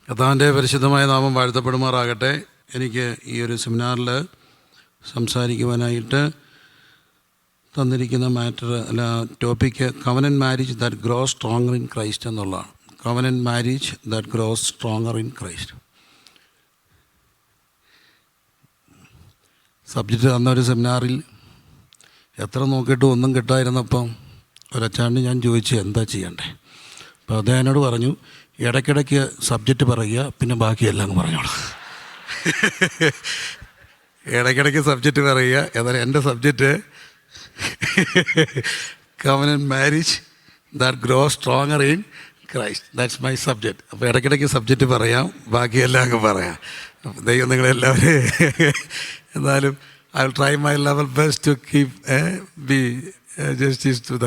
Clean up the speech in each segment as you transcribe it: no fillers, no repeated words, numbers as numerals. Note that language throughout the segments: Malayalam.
കർത്താവിൻ്റെ പരിശുദ്ധമായ നാമം വാഴ്ത്തപ്പെടുമാറാകട്ടെ. എനിക്ക് ഈ ഒരു സെമിനാറിൽ സംസാരിക്കുവാനായിട്ട് തന്നിരിക്കുന്ന topic covenant marriage that grows stronger in Christ എന്നുള്ളതാണ്. Covenant marriage that grows stronger in Christ. Subject തന്നൊരു സെമിനാറിൽ എത്ര നോക്കിയിട്ട് ഒന്നും കിട്ടായിരുന്നപ്പം ഒരച്ചാണ്ട് ഞാൻ ചോദിച്ചു എന്താ ചെയ്യണ്ടേ. അപ്പോൾ അദ്ദേഹം എന്നോട് പറഞ്ഞു, ഇടയ്ക്കിടയ്ക്ക് സബ്ജക്റ്റ് പറയുക, പിന്നെ ബാക്കിയെല്ലാം അങ്ങ് പറഞ്ഞോളാം. ഇടയ്ക്കിടയ്ക്ക് സബ്ജക്റ്റ് പറയുക. എന്നാലും എൻ്റെ subject covenant marriage that grows stronger in Christ. That's my subject. അപ്പോൾ ഇടയ്ക്കിടയ്ക്ക് സബ്ജക്റ്റ് പറയാം, ബാക്കിയെല്ലാം അങ്ങ് പറയാം. ദൈവം നിങ്ങളെല്ലാവരും എന്നാലും I will try my level best to keep be justice to the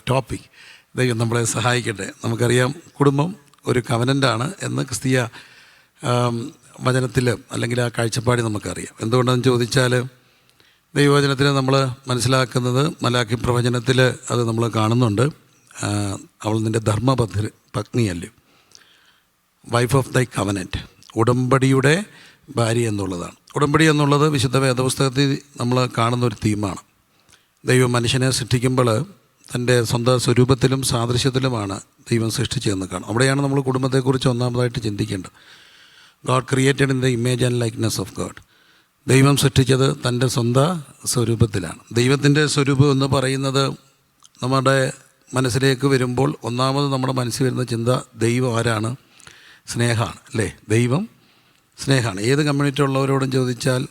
topic. ദൈവം നമ്മളെ സഹായിക്കട്ടെ. നമുക്കറിയാം, കുടുംബം ഒരു കവനൻ്റാണ് എന്ന് ക്രിസ്തീയ വചനത്തിൽ അല്ലെങ്കിൽ ആ കാഴ്ചപ്പാടി നമുക്കറിയാം. എന്തുകൊണ്ടെന്ന് ചോദിച്ചാൽ, ദൈവവചനത്തിൽ നമ്മൾ മനസ്സിലാക്കുന്നത്, മലാക്കി പ്രവചനത്തിൽ അത് നമ്മൾ കാണുന്നുണ്ട്. അവൾ നിൻ്റെ പത്നിയല്ലേ, വൈഫ് ഓഫ് ദൈ കവനൻറ്റ്, ഉടമ്പടിയുടെ ഭാര്യ എന്നുള്ളതാണ്. ഉടമ്പടി എന്നുള്ളത് വിശുദ്ധ വേദപുസ്തകത്തിൽ നമ്മൾ കാണുന്ന ഒരു തീമാണ്. ദൈവം മനുഷ്യനെ സൃഷ്ടിക്കുമ്പോൾ തൻ്റെ സ്വന്തം സ്വരൂപത്തിലും സാദൃശ്യത്തിലുമാണ് ദൈവം സൃഷ്ടിച്ചതെന്ന് കാണും. അവിടെയാണ് നമ്മൾ കുടുംബത്തെക്കുറിച്ച് ഒന്നാമതായിട്ട് ചിന്തിക്കേണ്ടത്. God created in the image and likeness of God. ദൈവം സൃഷ്ടിച്ചത് തൻ്റെ സ്വന്തം സ്വരൂപത്തിലാണ്. ദൈവത്തിൻ്റെ സ്വരൂപം എന്ന് പറയുന്നത് നമ്മുടെ മനസ്സിലേക്ക് വരുമ്പോൾ ഒന്നാമത് നമ്മുടെ മനസ്സിൽ വരുന്ന ചിന്ത, ദൈവം ആരാണ്? സ്നേഹമാണ്, അല്ലേ? ദൈവം സ്നേഹമാണ്. ഏത് കമ്മ്യൂണിറ്റി ഉള്ളവരോടും ചോദിച്ചാൽ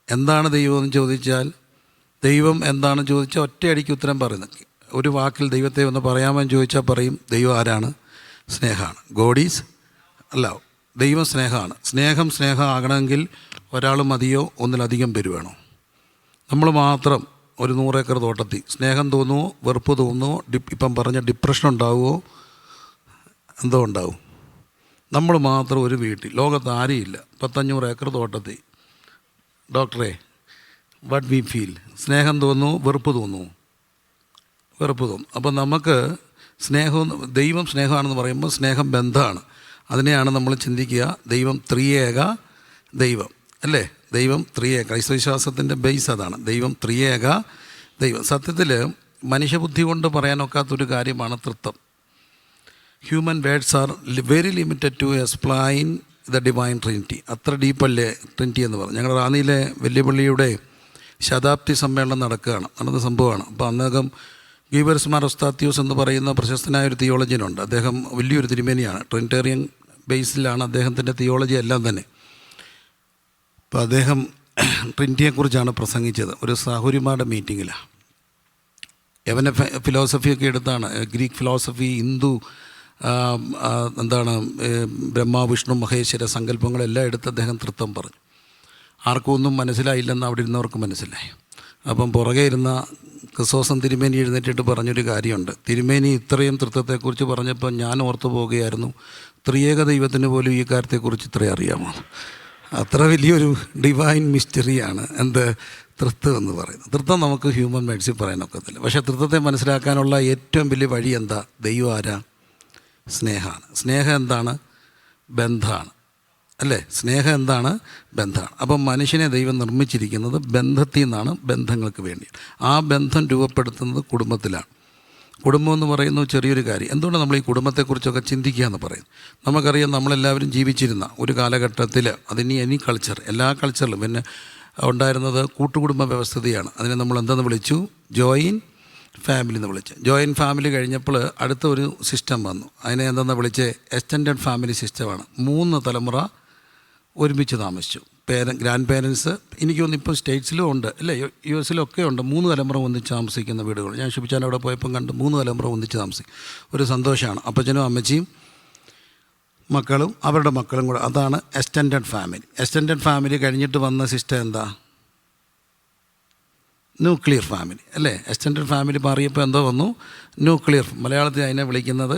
എന്താണ് ദൈവം എന്ന് ചോദിച്ചാൽ, ദൈവം എന്താണെന്ന് ചോദിച്ചാൽ ഒറ്റയടിക്ക് ഉത്തരം പറയുന്നത്. ഒരു വാക്കിൽ ദൈവത്തെ ഒന്ന് പറയാമെന്ന് ചോദിച്ചാൽ പറയും, ദൈവം ആരാണ്? സ്നേഹമാണ്. God is love. ദൈവം സ്നേഹമാണ്. സ്നേഹം ആകണമെങ്കിൽ ഒരാൾ മതിയോ ഒന്നിലധികം പേര് വേണോ? നമ്മൾ മാത്രം ഒരു 100 ഏക്കർ തോട്ടത്തിൽ സ്നേഹം തോന്നുമോ, വെറുപ്പ് തോന്നുമോ, ഇപ്പം പറഞ്ഞ ഡിപ്രഷൻ ഉണ്ടാവുമോ, എന്തോ ഉണ്ടാവും? നമ്മൾ മാത്രം ഒരു വീട്ടിൽ, ലോകത്ത് ആരെയില്ല, 500 ഏക്കർ തോട്ടത്തിൽ, ഡോക്ടറെ വാട്ട് വി ഫീൽ? സ്നേഹം തോന്നുന്നു, വെറുപ്പ് തോന്നുന്നു? വെറുപ്പ് തോന്നും. അപ്പം നമുക്ക് സ്നേഹം, ദൈവം സ്നേഹമാണെന്ന് പറയുമ്പോൾ സ്നേഹം ബന്ധമാണ്. അതിനെയാണ് നമ്മൾ ചിന്തിക്കുക, ദൈവം ത്രിയേക ദൈവം, അല്ലേ? ദൈവം ത്രിയേക. ക്രൈസ്തവിശ്വാസത്തിൻ്റെ ബേസ് അതാണ്, ദൈവം ത്രിയേക ദൈവം. സത്യത്തിൽ മനുഷ്യബുദ്ധി കൊണ്ട് പറയാനൊക്കാത്തൊരു കാര്യമാണ് തൃത്വം. Human words are very limited to explain the divine trinity. അത്ര ഡീപ്പല്ലേ ട്രിനിറ്റി എന്ന് പറഞ്ഞു. ഞങ്ങളുടെ റാന്നിയിലെ വെല്ലുവിളിയുടെ ശതാബ്ദി സമ്മേളനം നടന്ന സംഭവമാണ്. അപ്പോൾ അന്നേരം ഗീബർസ് മാർ ഒസ്താത്യൂസ് എന്ന് പറയുന്ന പ്രശസ്തനായ ഒരു തിയോളജിയനുണ്ട്. അദ്ദേഹം വലിയൊരു തിരുമേനിയാണ്. ട്രിനിറ്റേറിയൻ ബേസിലാണ് അദ്ദേഹത്തിൻ്റെ തിയോളജി എല്ലാം തന്നെ. അപ്പോൾ അദ്ദേഹം ട്രിനിറ്റിയെക്കുറിച്ചാണ് പ്രസംഗിച്ചത് ഒരു സാഹുരിമാരുടെ മീറ്റിങ്ങിലാണ്. യവന ഫിലോസഫിയൊക്കെ എടുത്താണ്, ഗ്രീക്ക് ഫിലോസഫി, ഹിന്ദു ബ്രഹ്മ വിഷ്ണു മഹേശ്വര സങ്കല്പങ്ങളെല്ലാം എടുത്ത് അദ്ദേഹം തൃത്വം പറഞ്ഞു. ആർക്കും ഒന്നും മനസ്സിലായില്ലെന്ന് അവിടെ ഇരുന്നവർക്ക് മനസ്സിലായി. അപ്പം പുറകെ ഇരുന്ന ക്രിസോസം തിരുമേനി എഴുന്നേറ്റിട്ട് പറഞ്ഞൊരു കാര്യമുണ്ട്. തിരുമേനി ഇത്രയും തൃത്വത്തെക്കുറിച്ച് പറഞ്ഞപ്പോൾ ഞാൻ ഓർത്തു പോവുകയായിരുന്നു, ത്രിയേക ദൈവത്തിന് പോലും ഈ കാര്യത്തെക്കുറിച്ച് ഇത്രയും അറിയാമോ? അത്ര വലിയൊരു ഡിവൈൻ മിസ്റ്ററിയാണ് തൃത്വം എന്ന് പറയുന്നത്. തൃത്വം നമുക്ക് ഹ്യൂമൻ മെഡിസിൻ പറയാനൊക്കത്തില്ല. പക്ഷേ തൃത്വത്തെ മനസ്സിലാക്കാനുള്ള ഏറ്റവും വലിയ വഴി എന്താ? ദൈവം ആരാ? സ്നേഹമാണ്. സ്നേഹം എന്താണ്? ബന്ധമാണ്, അല്ലേ? സ്നേഹം എന്താണ്? ബന്ധമാണ്. അപ്പം മനുഷ്യനെ ദൈവം നിർമ്മിച്ചിരിക്കുന്നത് ബന്ധത്തിൽ നിന്നാണ്, ബന്ധങ്ങൾക്ക് വേണ്ടി. ആ ബന്ധം രൂപപ്പെടുത്തുന്നത് കുടുംബത്തിലാണ്. കുടുംബം എന്ന് പറയുന്നത് ചെറിയൊരു കാര്യം. എന്തുകൊണ്ട് നമ്മൾ ഈ കുടുംബത്തെക്കുറിച്ചൊക്കെ ചിന്തിക്കുക എന്ന് പറയും? നമുക്കറിയാം, നമ്മളെല്ലാവരും ജീവിച്ചിരുന്ന ഒരു കാലഘട്ടത്തിൽ, എനി കൾച്ചർ, എല്ലാ കൾച്ചറിലും പിന്നെ ഉണ്ടായിരുന്നത് കൂട്ടുകുടുംബ വ്യവസ്ഥിതിയാണ്. അതിനെ നമ്മൾ എന്തെന്ന് വിളിച്ചു? ജോയിൻ ഫാമിലി എന്ന് വിളിച്ച്. ജോയിൻ ഫാമിലി കഴിഞ്ഞപ്പോൾ അടുത്ത ഒരു സിസ്റ്റം വന്നു. അതിനെ എന്തെന്ന് വിളിച്ച്? എക്സ്റ്റൻഡഡ് ഫാമിലി സിസ്റ്റമാണ്. 3 തലമുറ ഒരുമിച്ച് താമസിച്ചു. ഗ്രാൻഡ് പേരൻസ്, എനിക്ക് തോന്നുന്നു ഇപ്പോൾ സ്റ്റേറ്റ്സിലും ഉണ്ട്, അല്ലേ? US-ലൊക്കെ ഉണ്ട്. 3 തലമുറ ഒന്നിച്ച് താമസിക്കുന്ന വീടുകൾ. ഞാൻ ശുഭിച്ചാൽ അവിടെ പോയപ്പം കണ്ട് 3 തലമുറ ഒന്നിച്ച് താമസിക്കും. ഒരു സന്തോഷമാണ്. അപ്പച്ചനും അമ്മച്ചിയും മക്കളും അവരുടെ മക്കളും കൂടെ. അതാണ് എക്സ്റ്റൻഡഡ് ഫാമിലി. എക്സ്റ്റൻഡഡ് ഫാമിലി കഴിഞ്ഞിട്ട് വന്ന സിസ്റ്റം എന്താ? ന്യൂക്ലിയർ ഫാമിലി, അല്ലേ? എക്സ്റ്റൻഡഡ് ഫാമിലി മാറിയപ്പോൾ എന്തോ വന്നു? ന്യൂക്ലിയർ. മലയാളത്തിൽ അതിനെ വിളിക്കുന്നത്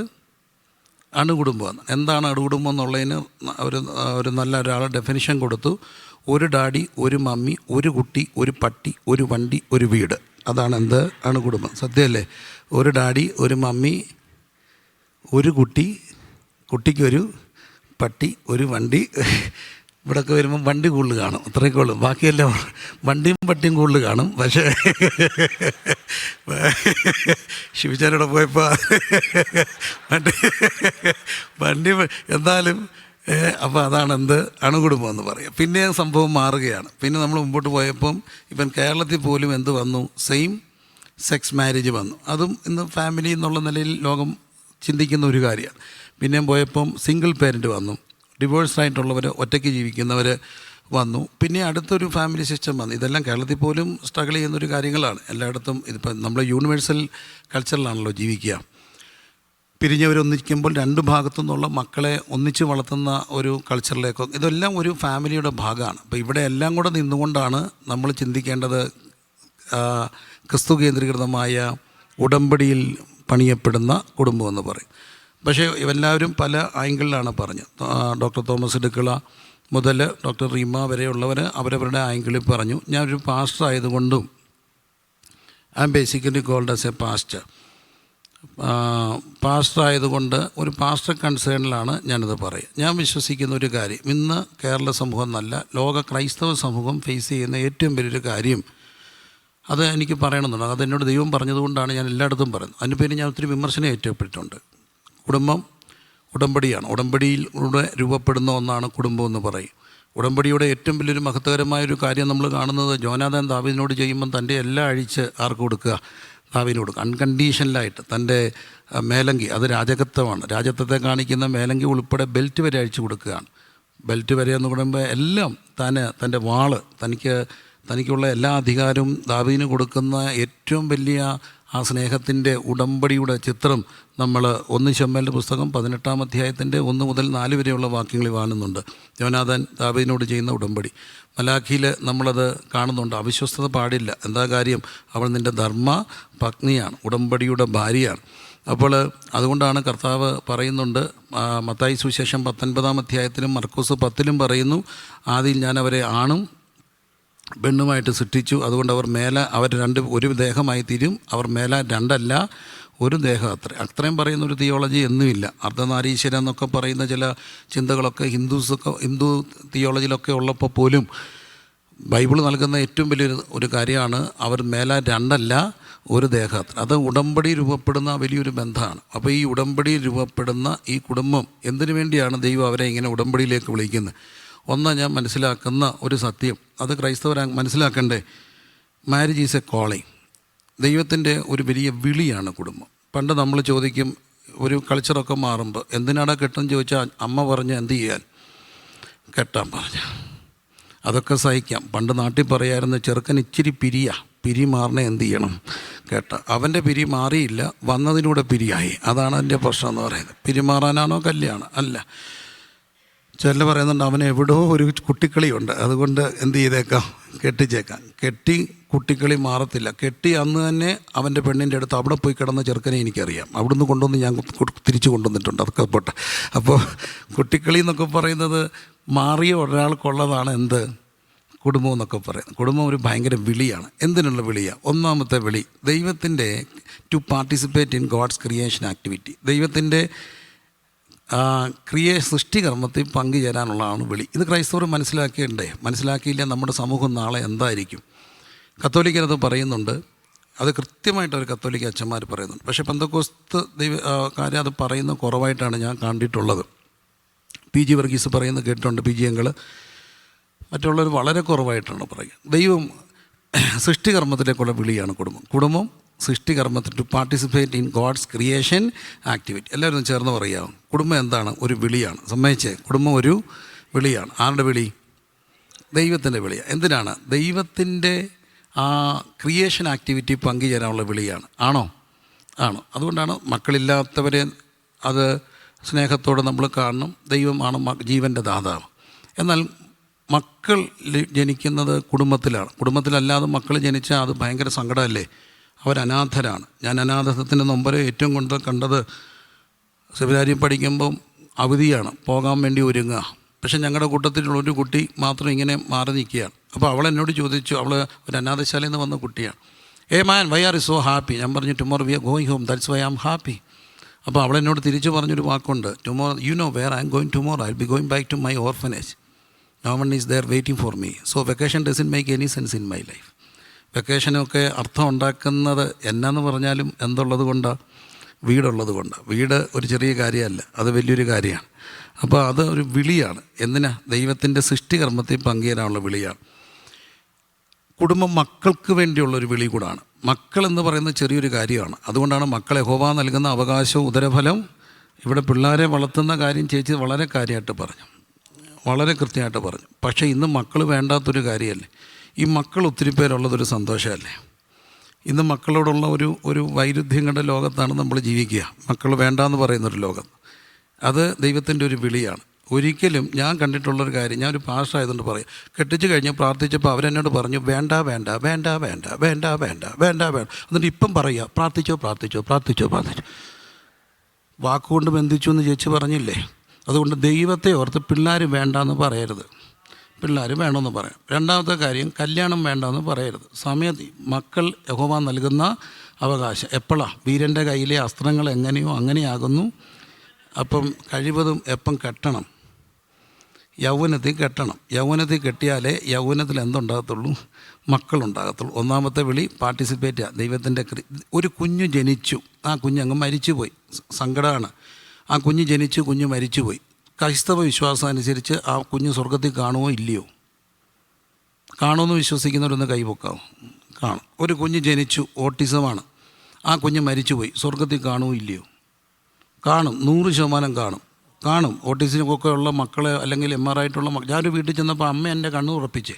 അണുകുടുംബമാണ്. എന്താണ് അണുകുടുംബം എന്നുള്ളതിന് ഒരു നല്ല ഒരാളെ ഡെഫിനിഷൻ കൊടുത്തു. ഒരു ഡാഡി, ഒരു മമ്മി, ഒരു കുട്ടി, ഒരു പട്ടി, ഒരു വണ്ടി, ഒരു വീട്. അതാണ് അണുകുടുംബം. സത്യമല്ലേ? ഒരു ഡാഡി, ഒരു മമ്മി, ഒരു കുട്ടി, കുട്ടിക്കൊരു പട്ടി, ഒരു വണ്ടി. ഇവിടെയൊക്കെ വരുമ്പം വണ്ടി കൂടുതൽ കാണും, അത്രയൊക്കെ ഉള്ളൂ. ബാക്കിയെല്ലാം വണ്ടിയും പട്ടിയും കൂടുതൽ കാണും. പക്ഷേ ശിവചാരോടെ പോയപ്പോൾ വണ്ടി എന്തായാലും അപ്പോൾ അതാണ് എന്ത് അണുകുടുംബം എന്ന് പറയാം. പിന്നെ സംഭവം മാറുകയാണ്. പിന്നെ നമ്മൾ മുമ്പോട്ട് പോയപ്പം ഇപ്പം കേരളത്തിൽ പോലും എന്ത് വന്നു, സെയിം സെക്സ് മാരേജ് വന്നു. അതും ഇന്ന് ഫാമിലി എന്നുള്ള നിലയിൽ ലോകം ചിന്തിക്കുന്ന ഒരു കാര്യമാണ്. പിന്നെയും പോയപ്പം സിംഗിൾ പേരൻറ്റ് വന്നു, ഡിവോഴ്സായിട്ടുള്ളവർ, ഒറ്റയ്ക്ക് ജീവിക്കുന്നവർ വന്നു. പിന്നെ അടുത്തൊരു ഫാമിലി സിസ്റ്റം വന്നു. ഇതെല്ലാം കേരളത്തിൽ പോലും സ്ട്രഗിൾ ചെയ്യുന്നൊരു കാര്യങ്ങളാണ്. എല്ലായിടത്തും ഇതിപ്പം നമ്മൾ യൂണിവേഴ്സൽ കൾച്ചറിലാണല്ലോ ജീവിക്കുക. പിരിഞ്ഞവരൊന്നിക്കുമ്പോൾ രണ്ട് ഭാഗത്തു നിന്നുള്ള മക്കളെ ഒന്നിച്ച് വളർത്തുന്ന ഒരു കൾച്ചറിലേക്കോ, ഇതെല്ലാം ഒരു ഫാമിലിയുടെ ഭാഗമാണ്. അപ്പോൾ ഇവിടെ എല്ലാം കൂടെ നിന്നുകൊണ്ടാണ് നമ്മൾ ചിന്തിക്കേണ്ടത്. ക്രിസ്തു കേന്ദ്രീകൃതമായ ഉടമ്പടിയിൽ പണിയപ്പെടുന്ന കുടുംബം എന്ന് പറയും. പക്ഷേ ഇവരെല്ലാവരും പല ആംഗിളിലാണ് പറഞ്ഞത്. ഡോക്ടർ തോമസ് ഇടുക്കള മുതൽ ഡോക്ടർ റീമ വരെയുള്ളവർ അവരവരുടെ ആംഗിളിൽ പറഞ്ഞു. ഞാനൊരു പാസ്റ്റർ ആയതുകൊണ്ടും I am basically called as a pastor ആയതുകൊണ്ട് ഒരു പാസ്റ്റർ കൺസേണിലാണ് ഞാനിത് പറയുക. ഞാൻ വിശ്വസിക്കുന്ന ഒരു കാര്യം, ഇന്ന് കേരള സമൂഹം എന്നല്ല ലോക ക്രൈസ്തവ സമൂഹം ഫേസ് ചെയ്യുന്ന ഏറ്റവും വലിയൊരു കാര്യം, അത് എനിക്ക് പറയണമെന്നുണ്ട്. അതെന്നോട് ദൈവം പറഞ്ഞതുകൊണ്ടാണ് ഞാൻ എല്ലായിടത്തും പറയുന്നത്. അതിന് പേര് ഞാൻ ഒത്തിരി വിമർശനം ഏറ്റപ്പെട്ടിട്ടുണ്ട്. കുടുംബം ഉടമ്പടിയാണ്. ഉടമ്പടിയിലൂടെ രൂപപ്പെടുന്ന ഒന്നാണ് കുടുംബം എന്ന് പറയും. ഉടമ്പടിയുടെ ഏറ്റവും വലിയൊരു മഹത്വകരമായൊരു കാര്യം നമ്മൾ കാണുന്നത്, ജോനാഥാൻ ദാവീദിനോട് ചെയ്യുമ്പം തൻ്റെ എല്ലാം അഴിച്ച് ആർക്ക് കൊടുക്കുക, ദാവീദിന് കൊടുക്കുക. അൺകണ്ടീഷണലായിട്ട് തൻ്റെ മേലങ്കി, അത് രാജകത്വമാണ്, രാജത്വത്തെ കാണിക്കുന്ന മേലങ്കി ഉൾപ്പെടെ ബെൽറ്റ് വരെ അഴിച്ചു കൊടുക്കുകയാണ്. ബെൽറ്റ് വരെ എന്ന് പറയുമ്പോൾ എല്ലാം തൻ്റെ വാള്, തനിക്കുള്ള എല്ലാ അധികാരവും ദാവീദിന് കൊടുക്കുന്ന ഏറ്റവും വലിയ ആ സ്നേഹത്തിൻ്റെ ഉടമ്പടിയുടെ ചിത്രം നമ്മൾ 1 ശമൂവേലിൻ്റെ പുസ്തകം 18-ാം അധ്യായത്തിൻ്റെ 1 മുതൽ 4 വരെയുള്ള വാക്യങ്ങളിൽ കാണുന്നുണ്ട്. യോനാഥാൻ ദാവീദിനോട് ചെയ്യുന്ന ഉടമ്പടി. മലാഖിയിൽ നമ്മളത് കാണുന്നുണ്ട്. അവിശ്വസ്തത പാടില്ല. എന്താ കാര്യം? അവൾ നിൻ്റെ ധർമ്മ പത്നിയാണ്, ഉടമ്പടിയുടെ ഭാര്യയാണ്. അപ്പോൾ അതുകൊണ്ടാണ് കർത്താവ് പറയുന്നുണ്ട്, മത്തായി സുവിശേഷം 19-ാം അധ്യായത്തിലും മർക്കോസ് 10-ലും പറയുന്നു, ആദിയിൽ ഞാൻ അവരെ ആണും പെണ്ണുമായിട്ട് സൃഷ്ടിച്ചു, അതുകൊണ്ട് അവർ ഒരു ദേഹമായി തീരും, അവർ മേല രണ്ടല്ല ഒരു ദേഹം. അത്രയും പറയുന്നൊരു തിയോളജി എന്നുമില്ല. അർദ്ധനാരീശ്വരം എന്നൊക്കെ പറയുന്ന ചില ചിന്തകളൊക്കെ ഹിന്ദു തിയോളജിയിലൊക്കെ ഉള്ളപ്പോൾ പോലും ബൈബിൾ നൽകുന്ന ഏറ്റവും വലിയൊരു കാര്യമാണ്, അവർ മേല രണ്ടല്ല ഒരു ദേഹം. അത് ഉടമ്പടി രൂപപ്പെടുന്ന വലിയൊരു ബന്ധമാണ്. അപ്പോൾ ഈ ഉടമ്പടി രൂപപ്പെടുന്ന ഈ കുടുംബം എന്തിനു വേണ്ടിയാണ് ദൈവം അവരെ ഇങ്ങനെ ഉടമ്പടിയിലേക്ക് വിളിക്കുന്നത്? ഒന്ന്, ഞാൻ മനസ്സിലാക്കുന്ന ഒരു സത്യം, അത് ക്രൈസ്തവർ മനസ്സിലാക്കണ്ടേ, മാരേജ് ഈസ് എ കോളിങ്. ദൈവത്തിൻ്റെ ഒരു വലിയ വിളിയാണ് കുടുംബം. പണ്ട് നമ്മൾ ചോദിക്കും, ഒരു കൾച്ചറൊക്കെ മാറുമ്പോൾ എന്തിനാടാ കെട്ടെന്ന് ചോദിച്ചാൽ അമ്മ പറഞ്ഞ് എന്ത് ചെയ്യാൻ, കെട്ടാൻ പറഞ്ഞ. അതൊക്കെ സഹിക്കാം. പണ്ട് നാട്ടിൽ പറയായിരുന്നു, ചെറുക്കൻ ഇച്ചിരി പിരി മാറണേ എന്ത് ചെയ്യണം, കേട്ട. അവൻ്റെ പിരി മാറിയില്ല, വന്നതിലൂടെ പിരിയായി. അതാണ് അതിൻ്റെ പ്രശ്നം എന്ന് പറയുന്നത്. പിരിമാറാനാണോ കല്യാണം? അല്ല. ചില പറയുന്നുണ്ട്, അവന് എവിടെയോ ഒരു കുട്ടിക്കളിയുണ്ട്, അതുകൊണ്ട് എന്ത് ചെയ്തേക്കാം, കെട്ടിച്ചേക്കാം. കെട്ടി കുട്ടിക്കളി മാറത്തില്ല. കെട്ടി അന്ന് തന്നെ അവൻ്റെ പെണ്ണിൻ്റെ അടുത്ത് അവിടെ പോയി കിടന്ന ചെറുക്കനെ എനിക്കറിയാം. അവിടുന്ന് കൊണ്ടുവന്ന് ഞാൻ തിരിച്ചു കൊണ്ടുവന്നിട്ടുണ്ട്. അതൊക്കെ പോട്ടെ. അപ്പോൾ കുട്ടിക്കളി എന്നൊക്കെ പറയുന്നത് മാറിയ ഒരാൾക്കുള്ളതാണ് എന്ത്, കുടുംബം എന്നൊക്കെ പറയുന്നത്. കുടുംബം ഒരു ഭയങ്കര വിളിയാണ്. എന്തിനുള്ള വിളിയാണ്? ഒന്നാമത്തെ വിളി ദൈവത്തിൻ്റെ to participate in God's creation activity. ദൈവത്തിൻ്റെ സൃഷ്ടികർമ്മത്തിൽ പങ്കുചേരാനുള്ളതാണ് വിളി. ഇത് ക്രൈസ്തവർ മനസ്സിലാക്കിയിട്ടേ. മനസ്സിലാക്കിയില്ല നമ്മുടെ സമൂഹം നാളെ എന്തായിരിക്കും? കത്തോലിക്കരത് പറയുന്നുണ്ട്, അത് കൃത്യമായിട്ട് ഒരു കത്തോലിക്ക അച്ഛന്മാർ പറയുന്നുണ്ട്. പക്ഷേ പെന്തക്കോസ്ത് കാര്യം അത് പറയുന്ന കുറവായിട്ടാണ് ഞാൻ കണ്ടിട്ടുള്ളത്. PG വർഗീസ് പറയുന്നത് കേട്ടിട്ടുണ്ട്, PG അങ്കിൾ. മറ്റുള്ളവർ വളരെ കുറവായിട്ടാണ് പറയുക. ദൈവം സൃഷ്ടികർമ്മത്തിലേക്കുള്ള വിളിയാണ് കുടുംബം. സൃഷ്ടികർമ്മത്തിൽ to participate in God's creation activity. എല്ലാവരും ചേർന്ന് പറയാം, കുടുംബം എന്താണ്? ഒരു വിളിയാണ്. സമ്മതിച്ചേ, കുടുംബം ഒരു വിളിയാണ്. ആരുടെ വിളി? ദൈവത്തിൻ്റെ വിളിയാണ്. എന്തിനാണ്? ദൈവത്തിൻ്റെ ആ ക്രിയേഷൻ ആക്ടിവിറ്റി പങ്കുചേരാനുള്ള വിളിയാണ്. ആണോ? അതുകൊണ്ടാണ് മക്കളില്ലാത്തവരെ അത് സ്നേഹത്തോടെ നമ്മൾ കാണണം. ദൈവമാണ് ജീവൻ്റെ ദാതാവ്. എന്നാൽ മക്കൾ ജനിക്കുന്നത് കുടുംബത്തിലാണ്. കുടുംബത്തിലല്ലാതെ മക്കൾ ജനിച്ചാൽ അത് ഭയങ്കര സങ്കടമല്ലേ? അവരനാഥരാണ്. ഞാൻ അനാഥത്വത്തിൻ്റെ നൊമ്പരം ഏറ്റവും കൂടുതൽ കണ്ടത് സെമിനാരി പഠിക്കുമ്പം അവധിയാണ്, പോകാൻ വേണ്ടി ഒരുങ്ങുക. പക്ഷേ ഞങ്ങളുടെ കൂട്ടത്തിലുള്ളൊരു കുട്ടി മാത്രം ഇങ്ങനെ മാറി നിൽക്കുകയാണ്. അപ്പോൾ അവൾ എന്നോട് ചോദിച്ചു, അവൾ ഒരു അനാഥശാലയിൽ നിന്ന് വന്ന കുട്ടിയാണ്. Man, why are you so happy? ഞാൻ പറഞ്ഞു, tomorrow we are going home, that's why I am happy. അപ്പോൾ അവളെന്നോട് തിരിച്ചു പറഞ്ഞൊരു വാക്കുണ്ട്, tomorrow you know where I am going tomorrow, I will be going back to my orphanage, no one is there waiting for me, so vacation doesn't make any sense in my life. വെക്കേഷനൊക്കെ അർത്ഥം ഉണ്ടാക്കുന്നത് എന്നാന്ന് പറഞ്ഞാലും എന്തുള്ളത് കൊണ്ടാണ്? വീടുള്ളത് കൊണ്ടാണ്. വീട് ഒരു ചെറിയ കാര്യമല്ല, അത് വലിയൊരു കാര്യമാണ്. അപ്പോൾ അത് ഒരു വിളിയാണ്. എന്തിനാ? ദൈവത്തിൻ്റെ സൃഷ്ടികർമ്മത്തിൽ പങ്കുചേരാനുള്ള വിളിയാണ്. കുടുംബം മക്കൾക്ക് വേണ്ടിയുള്ളൊരു വിളി കൂടാണ്. മക്കളെന്ന് പറയുന്നത് ചെറിയൊരു കാര്യമാണ്. അതുകൊണ്ടാണ് മക്കളെ യഹോവ നൽകുന്ന അവകാശവും ഉദരഫലം. ഇവിടെ പിള്ളേരെ വളർത്തുന്ന കാര്യം ചേച്ചി വളരെ കാര്യമായിട്ട് പറഞ്ഞു, വളരെ കൃത്യമായിട്ട് പറഞ്ഞു. പക്ഷേ ഇന്ന് മക്കൾ വേണ്ടാത്തൊരു കാര്യമല്ലേ. ഈ മക്കൾ ഒത്തിരി പേരുള്ളതൊരു സന്തോഷമല്ലേ. ഇന്ന് മക്കളോടുള്ള ഒരു വൈരുദ്ധ്യങ്ങളുടെ ലോകത്താണ് നമ്മൾ ജീവിക്കുക. മക്കൾ വേണ്ടാന്ന് പറയുന്നൊരു ലോകം. അത് ദൈവത്തിൻ്റെ ഒരു വിളിയാണ്. ഒരിക്കലും ഞാൻ കണ്ടിട്ടുള്ളൊരു കാര്യം, ഞാനൊരു പാസ്റ്ററായതുകൊണ്ട് പറയും, കെട്ടിച്ച് കഴിഞ്ഞ് പ്രാർത്ഥിച്ചപ്പോൾ അവരെന്നോട് പറഞ്ഞു വേണ്ട വേണ്ട വേണ്ട വേണ്ട വേണ്ട വേണ്ട വേണ്ട വേണ്ട. എന്നിട്ട് ഇപ്പം പറയുക പ്രാർത്ഥിച്ചോ പ്രാർത്ഥിച്ചോ പ്രാർത്ഥിച്ചോ പ്രാർത്ഥിച്ചോ. വാക്കുകൊണ്ട് ബന്ധിച്ചു എന്ന് ചേച്ചി പറഞ്ഞില്ലേ. അതുകൊണ്ട് ദൈവത്തെ ഓർത്ത് പിള്ളേർ വേണ്ടാന്ന് പറയരുത്, പിള്ളേർ വേണമെന്ന് പറയാം. രണ്ടാമത്തെ കാര്യം, കല്യാണം വേണ്ടെന്ന് പറയരുത്. സമയത്ത് മക്കൾ യഹോവ നൽകുന്ന അവകാശം. എപ്പോഴാണ്? വീരൻ്റെ കയ്യിലെ അസ്ത്രങ്ങൾ എങ്ങനെയോ അങ്ങനെയാകുന്നു. അപ്പം കഴിവതും എപ്പം കെട്ടണം? യൗവനത്തിൽ കെട്ടണം. യൗവനത്തിൽ കെട്ടിയാലേ യൗവനത്തിൽ എന്തുണ്ടാകത്തുള്ളൂ? മക്കളുണ്ടാകത്തുള്ളൂ. ഒന്നാമത്തെ വിളി പാർട്ടിസിപ്പേറ്റ് ചെയ്യുക. ദൈവത്തിൻ്റെ ഒരു കുഞ്ഞ് ജനിച്ചു, ആ കുഞ്ഞങ്ങ് മരിച്ചുപോയി, സങ്കടമാണ്. ആ കുഞ്ഞ് ജനിച്ചു, കുഞ്ഞ് മരിച്ചുപോയി. ക്രൈസ്തവ വിശ്വാസം അനുസരിച്ച് ആ കുഞ്ഞ് സ്വർഗത്തിൽ കാണുമോ ഇല്ലയോ? കാണുമെന്ന് വിശ്വസിക്കുന്നവരൊന്ന് കൈപൊക്കാവും. കാണും. ഒരു കുഞ്ഞ് ജനിച്ചു, ഓട്ടിസമാണ്, ആ കുഞ്ഞ് മരിച്ചുപോയി, സ്വർഗത്തിൽ കാണുമോ ഇല്ലയോ? കാണും, 100% കാണും. ഓട്ടിസമൊക്കെ ഉള്ള മക്കളെ അല്ലെങ്കിൽ MR ആയിട്ടുള്ള ഞാനൊരു വീട്ടിൽ ചെന്നപ്പോൾ അമ്മ എൻ്റെ കണ്ണ് ഉറപ്പിച്ച്.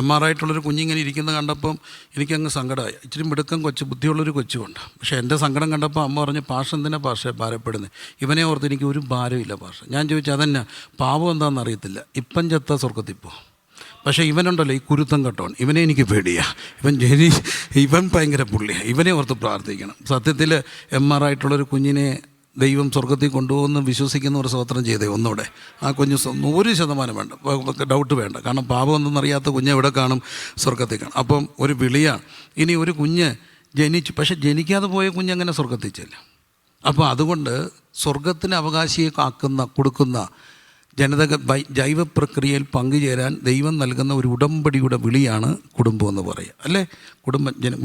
MR ആയിട്ടുള്ളൊരു കുഞ്ഞിങ്ങനെ ഇരിക്കുന്നത് കണ്ടപ്പം എനിക്കങ്ങ് സങ്കടമായി. ഇച്ചിരി മിടുക്കം കൊച്ചു, ബുദ്ധിയുള്ളൊരു കൊച്ചുമുണ്ട്. പക്ഷേ എൻ്റെ സങ്കടം കണ്ടപ്പോൾ അമ്മ പറഞ്ഞു, പാഷ എന്തിനാ പാഷ ഭാരപ്പെടുന്നത്? ഇവനെ ഓർത്ത് എനിക്ക് ഒരു ഭാരമില്ല പാഷ. ഞാൻ ചോദിച്ചു അതെന്നാ? പാവം എന്താണെന്ന് അറിയത്തില്ല, ഇപ്പം ചെത്ത സ്വർഗത്തിപ്പോൾ. പക്ഷേ ഇവനുണ്ടല്ലോ ഈ കുരുത്തം കെട്ടോൺ, ഇവനെ എനിക്ക് പേടിയാണ്. ഇവൻ ഭയങ്കര പുള്ളിയാണ്, ഇവനെ ഓർത്ത് പ്രാർത്ഥിക്കണം. സത്യത്തിൽ MR ആയിട്ടുള്ളൊരു കുഞ്ഞിനെ ദൈവം സ്വർഗത്തിൽ കൊണ്ടുപോകുമെന്ന് വിശ്വസിക്കുന്ന ഒരു സ്തോത്രം ചെയ്തേ ഒന്നുകൂടെ. ആ കുഞ്ഞ് 100% വേണ്ട, ഡൗട്ട് വേണ്ട. കാരണം പാപം എന്തെന്നറിയാത്ത കുഞ്ഞ് എവിടെ കാണും? സ്വർഗത്തിൽ കാണും. അപ്പം ഒരു വിളിയാണ്. ഇനി ഒരു കുഞ്ഞ് ജനിച്ചു, പക്ഷെ ജനിക്കാതെ പോയ കുഞ്ഞങ്ങനെ സ്വർഗത്തിൽ ചെല്ലും. അപ്പോൾ അതുകൊണ്ട് സ്വർഗത്തിന് അവകാശിയെ കൊടുക്കുന്ന ജനതക ജൈവ പ്രക്രിയയിൽ പങ്കുചേരാൻ ദൈവം നൽകുന്ന ഒരു ഉടമ്പടിയുടെ വിളിയാണ് കുടുംബം എന്ന് പറയുക, അല്ലേ?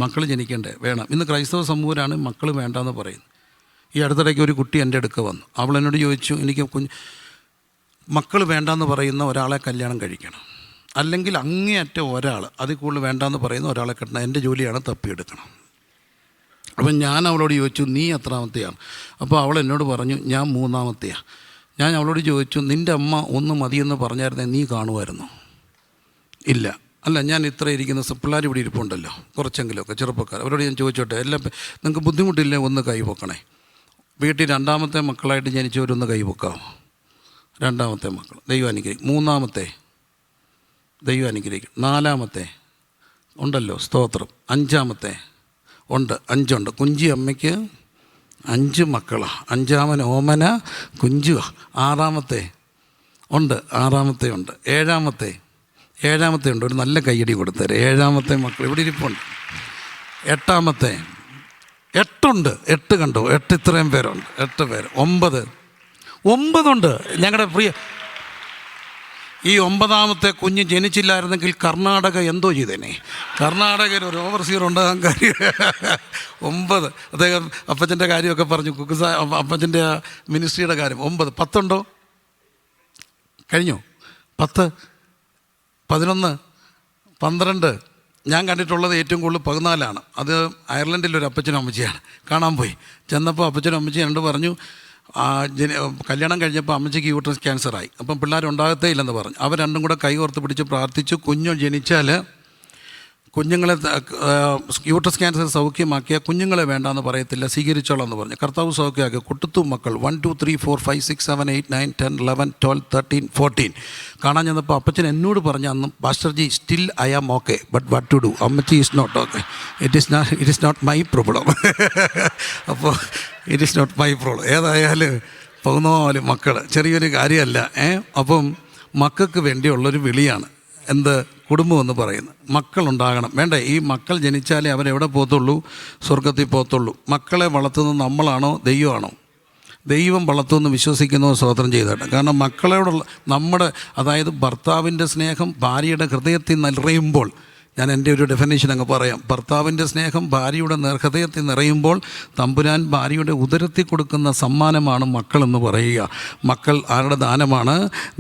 മക്കൾ ജനിക്കണ്ടേ? വേണം. ഇന്ന് ക്രൈസ്തവ സമൂഹമാണ് മക്കൾ വേണ്ടെന്ന് പറയുന്നത്. ഈ അടുത്തിടയ്ക്ക് ഒരു കുട്ടി എൻ്റെ അടുക്ക വന്നു. അവൾ എന്നോട് ചോദിച്ചു, എനിക്ക് മക്കൾ വേണ്ടാന്ന് പറയുന്ന ഒരാളെ കല്യാണം കഴിക്കണം, അല്ലെങ്കിൽ അങ്ങേയറ്റം ഒരാൾ അതിൽ കൂടുതൽ വേണ്ടാന്ന് പറയുന്ന ഒരാളെ കെട്ടണം, എൻ്റെ ജോലിയാണ് തപ്പിയെടുക്കണം. അപ്പം ഞാൻ അവളോട് ചോദിച്ചു, നീ എത്രാമത്തെയാണ്? അപ്പോൾ അവൾ എന്നോട് പറഞ്ഞു, ഞാൻ 3ാമത്തെയാണ്. ഞാൻ അവളോട് ചോദിച്ചു, നിൻ്റെ അമ്മ ഒന്ന് മതിയെന്ന് പറഞ്ഞായിരുന്നേ നീ കാണുമായിരുന്നു? ഇല്ല. അല്ല, ഞാൻ ഇത്ര ഇരിക്കുന്ന പിള്ളേർ ഇവിടെ ഇരിപ്പുണ്ടല്ലോ കുറച്ചെങ്കിലുമൊക്കെ ചെറുപ്പക്കാർ, അവരോട് ഞാൻ ചോദിച്ചോട്ടെ, എല്ലാം നിങ്ങൾക്ക് ബുദ്ധിമുട്ടില്ലേ? ഒന്ന് കൈ പൊക്കണേ. വീട്ടിൽ 2ാമത്തെ മക്കളായിട്ട് ജനിച്ചവരൊന്ന് കൈപൊക്കാമോ? 2ാമത്തെ മക്കൾ ദൈവം അനുഗ്രഹിക്കും. 3ാമത്തെ ദൈവം അനുഗ്രഹിക്കും. 4ാമത്തെ ഉണ്ടല്ലോ, സ്തോത്രം. 5ാമത്തെ ഉണ്ട്, 5 കുഞ്ചി അമ്മയ്ക്ക് 5 മക്കളാണ്. 5ാമൻ ഓമന കുഞ്ചുവാ. 6ാമത്തെ ഉണ്ട്, 6ാമത്തെ ഉണ്ട്. 7ാമത്തെ ഉണ്ട്. ഒരു നല്ല കയ്യടി കൊടുത്തേരെ. 7ാമത്തെ മക്കൾ ഇവിടെ ഇരിപ്പുണ്ട്. 8ാമത്തെ 8 8 കണ്ടോ? 8 ഇത്രയും പേരുണ്ട്. 8 പേര്. 9 ഉണ്ട്. ഞങ്ങളുടെ പ്രിയ ഈ 9ാമത്തെ കുഞ്ഞ് ജനിച്ചില്ലായിരുന്നെങ്കിൽ കർണാടക എന്തോ ചെയ്തേനെ. കർണാടകയിൽ ഒരു ഓവർസിയർ ഉണ്ടാകാൻ കാര്യം 9. അദ്ദേഹം അപ്പച്ചൻ്റെ കാര്യമൊക്കെ പറഞ്ഞു, അപ്പച്ചൻ്റെ മിനിസ്ട്രിയുടെ കാര്യം. 9 10 ഉണ്ടോ? കഴിഞ്ഞോ? 10 11 12. ഞാൻ കണ്ടിട്ടുള്ളത് ഏറ്റവും കൂടുതൽ 14. അത് അയർലൻഡിലൊരു അപ്പച്ചനും അമ്മച്ചിയാണ്. കാണാൻ പോയി. ചെന്നപ്പോൾ അപ്പച്ചനും അമ്മച്ചിയും രണ്ട് പറഞ്ഞു, കല്യാണം കഴിഞ്ഞപ്പോൾ അമ്മച്ചിക്ക് യൂട്രസ് ക്യാൻസറായി. അപ്പം പിള്ളേരുണ്ടാകത്തേ ഇല്ലെന്ന് പറഞ്ഞു. അവർ രണ്ടും കൂടെ കൈ ഓർത്ത് പിടിച്ച് പ്രാർത്ഥിച്ചു. കുഞ്ഞ് ജനിച്ചാൽ കുഞ്ഞുങ്ങളെ യൂട്രസ് ക്യാൻസർ സൗഖ്യമാക്കിയ കുഞ്ഞുങ്ങളെ വേണ്ടാന്ന് പറയത്തില്ല, സ്വീകരിച്ചോളാം എന്ന് പറഞ്ഞു. കർത്താവ് സൗഖ്യമാക്കി. കുട്ടുത്തു മക്കൾ 1 2 3 4 5 6 7 8 9 10 11 12 13 14. കാണാൻ ചെന്നപ്പോൾ അപ്പച്ചൻ എന്നോട് പറഞ്ഞു അന്ന്, പാസ്റ്റർജി still I am okay, but what to do? അമ്മച്ചി is not okay. It is not my problem. അപ്പോൾ it is not my problem. ഏതായാലും 14 മക്കൾ ചെറിയൊരു കാര്യമല്ല. അപ്പം മക്കൾക്ക് വേണ്ടിയുള്ളൊരു വിളിയാണ് എന്ത് കുടുംബം എന്ന് പറയുന്നത്. മക്കളുണ്ടാകണം. വേണ്ടേ? ഈ മക്കൾ ജനിച്ചാലേ അവരെവിടെ പോകത്തുള്ളൂ? സ്വർഗത്തിൽ പോകത്തുള്ളൂ. മക്കളെ വളർത്തുന്നത് നമ്മളാണോ ദൈവമാണോ? ദൈവം വളർത്തുമെന്ന് വിശ്വസിക്കുന്നവർ സ്തോത്രം ചെയ്തോട്ടെ. കാരണം മക്കളോടുള്ള നമ്മുടെ, അതായത് ഭർത്താവിൻ്റെ സ്നേഹം ഭാര്യയുടെ ഹൃദയത്തിൽ നിറയുമ്പോൾ, ഞാൻ എൻ്റെ ഒരു ഡെഫിനേഷൻ അങ്ങ് പറയാം. ഭർത്താവിൻ്റെ സ്നേഹം ഭാര്യയുടെ ഹൃദയത്തിൽ നിറയുമ്പോൾ തമ്പുരാൻ ഭാര്യയുടെ ഉദരത്തിൽ കൊടുക്കുന്ന സമ്മാനമാണ് മക്കളെന്ന് പറയുക. മക്കൾ ആരുടെ ദാനമാണ്?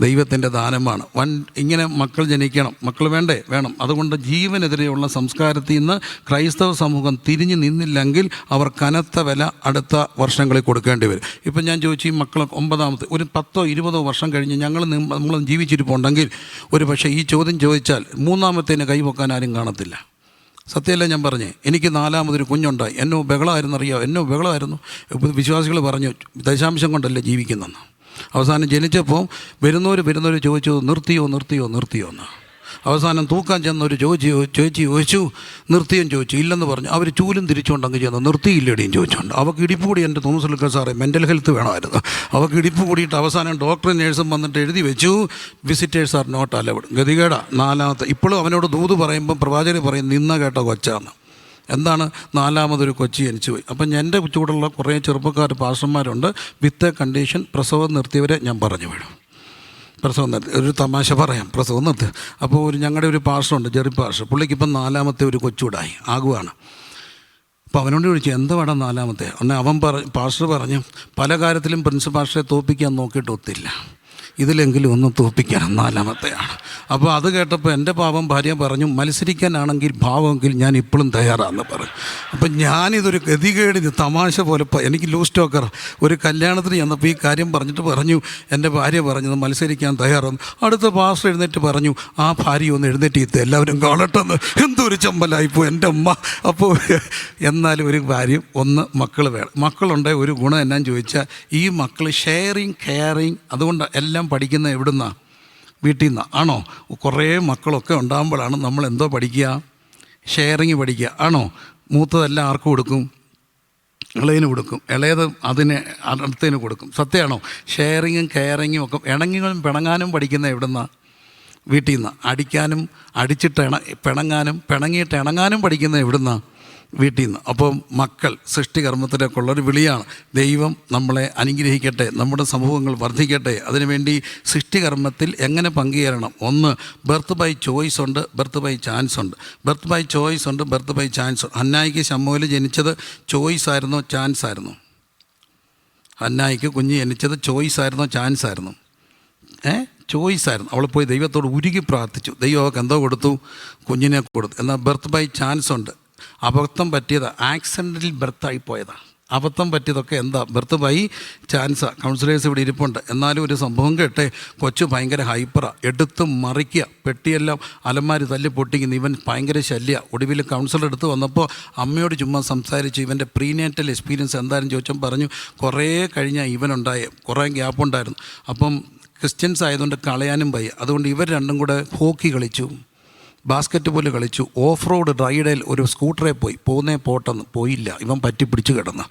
ദൈവത്തിൻ്റെ ദാനമാണ്. ഇങ്ങനെ മക്കൾ ജനിക്കണം. മക്കൾ വേണം. അതുകൊണ്ട് ജീവനെതിരെയുള്ള സംസ്കാരത്തിൽ നിന്ന് ക്രൈസ്തവ സമൂഹം തിരിഞ്ഞു നിന്നില്ലെങ്കിൽ അവർ കനത്ത വില അടുത്ത വർഷങ്ങളിൽ കൊടുക്കേണ്ടി വരും. ഇപ്പം ഞാൻ ചോദിച്ചു, ഈ മക്കൾ 9ാമത്തെ ഒരു 10-20 വർഷം കഴിഞ്ഞ് നമ്മൾ ജീവിച്ചിരിപ്പുണ്ടെങ്കിൽ ഒരു പക്ഷേ ഈ ചോദ്യം ചോദിച്ചാൽ 3ാമത്തേന് കൈവക്കാൻ ആരും കാണത്തില്ല. സത്യമല്ല ഞാൻ പറഞ്ഞേ. എനിക്ക് 4ാമതൊരു കുഞ്ഞുണ്ടായി. എന്നോ ബഹളമായിരുന്നു. വിശ്വാസികൾ പറഞ്ഞു ദശാംശം കൊണ്ടല്ലേ ജീവിക്കുന്നെന്ന്. അവസാനം ജനിച്ചപ്പോൾ വരുന്നവർ ചോദിച്ചു നിർത്തിയോ എന്ന്. അവസാനം തൂക്കാൻ ചെന്നൊരു ചേച്ചി ചോദിച്ചു നിർത്തിയും ചോദിച്ചു. ഇല്ലെന്ന് പറഞ്ഞു. അവർ ചൂലും തിരിച്ചുകൊണ്ട് അങ്ങ് ചെന്നു. നിർത്തിയില്ലടിയും ചോദിച്ചുകൊണ്ട്. അവർക്ക് ഇടിപ്പ് കൂടി. എൻ്റെ തോമസ് ലുക്കൽ സാറേ മെൻ്റൽ ഹെൽത്ത് വേണമായിരുന്നു. അവർക്ക് ഇടിപ്പ് കൂടിയിട്ട് അവസാനം ഡോക്ടറും നേഴ്സും വന്നിട്ട് എഴുതി വെച്ചു, വിസിറ്റേഴ്സ് ആർ നോട്ട് അലൗഡ്. ഗതികേടാ. 4ാമത്തെ ഇപ്പോഴും അവനോട് ദൂത് പറയുമ്പം പ്രവാചകർ പറയും നിന്ന കേട്ട കൊച്ചാന്ന്. എന്താണ്? 4ാമതൊരു കൊച്ചി ജനിച്ചു പോയി. അപ്പം എൻ്റെ ചൂടുള്ള കുറേ ചെറുപ്പക്കാർ പാസ്റ്റർമാരുണ്ട്. വിത്ത് കണ്ടീഷൻ പ്രസവം നിർത്തിയവരെ ഞാൻ പറഞ്ഞു വിടും. പ്രസവം നിർത്തി. ഒരു തമാശ പറയാം. പ്രസവം നിർത്തി. അപ്പോൾ ഞങ്ങളുടെ ഒരു പാസ്റ്ററുണ്ട്, ജെറി പാസ്റ്റർ. പുള്ളിക്കിപ്പം 4ാമത്തെ ഒരു കൊച്ചൂടായി ആകുവാണ്. അപ്പോൾ അവനോട് ചോദിച്ചു എന്തുവാടാ 4ാമത്തെ? അവൻ പാസ്റ്റർ പറഞ്ഞു പല കാര്യത്തിലും പ്രിൻസിപ്പൽ പാസ്റ്ററെ തോൽപ്പിക്കാൻ നോക്കിയിട്ട് ഒത്തില്ല, ഇതിലെങ്കിലും ഒന്ന് തോൽപ്പിക്കണം 4ാമത്തെയാണ്. അപ്പോൾ അത് കേട്ടപ്പോൾ എൻ്റെ പാവം ഭാര്യ പറഞ്ഞു മത്സരിക്കാനാണെങ്കിൽ ഭാവമെങ്കിൽ ഞാൻ ഇപ്പോഴും തയ്യാറാണെന്ന് പറഞ്ഞു. അപ്പം ഞാനിതൊരു ഗതികേടിന് തമാശ പോലെ എനിക്ക് ലൂസ് ടോക്കർ ഒരു കല്യാണത്തിന് ചെന്നപ്പോൾ ഈ കാര്യം പറഞ്ഞു എൻ്റെ ഭാര്യ പറഞ്ഞത് മത്സരിക്കാൻ തയ്യാറാണ്. അടുത്ത പാസ്റ്റർ എഴുന്നേറ്റ് പറഞ്ഞു ആ ഭാര്യ ഒന്ന് എഴുന്നേറ്റ് എല്ലാവരും കാണട്ടെന്ന്. എന്തൊരു ചമ്പലായിപ്പോൾ എൻ്റെ അമ്മ. അപ്പോൾ എന്നാലും ഒരു കാര്യം, ഒന്ന് മക്കൾ വേണം. മക്കളുണ്ടെങ്കിൽ ഒരു ഗുണം എന്നാന്ന് ചോദിച്ചാൽ ഈ മക്കൾ ഷെയറിങ് കെയറിങ്. അതുകൊണ്ട് എല്ലാം പഠിക്കുന്ന എവിടുന്നാണ്? വീട്ടിൽ നിന്ന് ആണോ? കുറേ മക്കളൊക്കെ ഉണ്ടാകുമ്പോഴാണ് നമ്മൾ എന്തോ പഠിക്കുക? ഷെയറിങ് പഠിക്കുക ആണോ? മൂത്തതെല്ലാം ആർക്ക് കൊടുക്കും? ഇളയതിന് കൊടുക്കും. ഇളയത് അടുത്തതിന് കൊടുക്കും. സത്യമാണോ? ഷെയറിങ്ങും കെയറിങ്ങും ഒക്കെ ഇണങ്ങിയും പിണങ്ങാനും പഠിക്കുന്ന എവിടുന്നാണ്? വീട്ടിൽ നിന്ന്. അടിക്കാനും അടിച്ചിട്ട് പിണങ്ങാനും പിണങ്ങിയിട്ട് ഇണങ്ങാനും പഠിക്കുന്ന എവിടുന്നാണ്? വീട്ടിൽ നിന്ന്. അപ്പോൾ മക്കൾ സൃഷ്ടികർമ്മത്തിലേക്കുള്ളൊരു വിളിയാണ്. ദൈവം നമ്മളെ അനുഗ്രഹിക്കട്ടെ, നമ്മുടെ സമൂഹങ്ങൾ വർദ്ധിക്കട്ടെ. അതിനുവേണ്ടി സൃഷ്ടികർമ്മത്തിൽ എങ്ങനെ പങ്കുചേരണം? ഒന്ന്, ബർത്ത് ബൈ ചോയ്സ് ഉണ്ട്, ബർത്ത് ബൈ ചാൻസ് ഉണ്ട്. ബർത്ത് ബൈ ചോയ്സ് ഉണ്ട്, ബർത്ത് ബൈ ചാൻസ്. ഹന്നായിക്ക് ശമ്മൂല് ജനിച്ചത് ചോയ്സ് ആയിരുന്നോ ചാൻസ് ആയിരുന്നോ? ഹന്നായിക്ക് കുഞ്ഞ് ജനിച്ചത് ചോയ്സ് ആയിരുന്നോ ചാൻസ് ആയിരുന്നോ? ചോയ്സ് ആയിരുന്നു. അവൾ പോയി ദൈവത്തോട് ഉരുകി പ്രാർത്ഥിച്ചു. ദൈവം അവൾക്ക് എന്തോ കൊടുത്തു? കുഞ്ഞിനെ കൊടുത്തു. എന്നാൽ ബർത്ത് ബൈ ചാൻസ് ഉണ്ട്. അബദ്ധം പറ്റിയത് ആക്സിഡൻ്റൽ ബർത്തായി പോയതാണ്. അബദ്ധം പറ്റിയതൊക്കെ എന്താ? Birth by ചാൻസാണ്. കൗൺസിലേഴ്സ് ഇവിടെ ഇരിപ്പുണ്ട്. എന്നാലും ഒരു സംഭവം കേട്ടെ, കൊച്ചു ഭയങ്കര ഹൈപ്പറാണ്. എടുത്ത് മറിക്കുക, പെട്ടിയെല്ലാം അലമാരി തല്ലി പൊട്ടിക്കുന്നു. ഇവൻ ഭയങ്കര ശല്യ. ഒടുവിൽ കൗൺസിലർ എടുത്ത് വന്നപ്പോൾ അമ്മയോട് ചുമ്മാ സംസാരിച്ചു. ഇവൻ്റെ പ്രീനേറ്റൽ എക്സ്പീരിയൻസ് എന്തായാലും ചോദിച്ചാൽ പറഞ്ഞു കുറേ കഴിഞ്ഞാൽ ഇവനുണ്ടായ കുറേ ഗ്യാപ്പുണ്ടായിരുന്നു. അപ്പം ക്രിസ്ത്യൻസ് ആയതുകൊണ്ട് കളയാനും വയ്യ. അതുകൊണ്ട് ഇവർ രണ്ടും കൂടെ ഹോക്കി കളിച്ചു, ബാസ്ക്കറ്റ് ബോൾ കളിച്ചു. ഓഫ് റോഡ് റൈഡിൽ ഒരു സ്കൂട്ടറെ പോട്ടെന്ന് പോയില്ല. ഇവൻ പറ്റി പിടിച്ച് കിടന്ന്.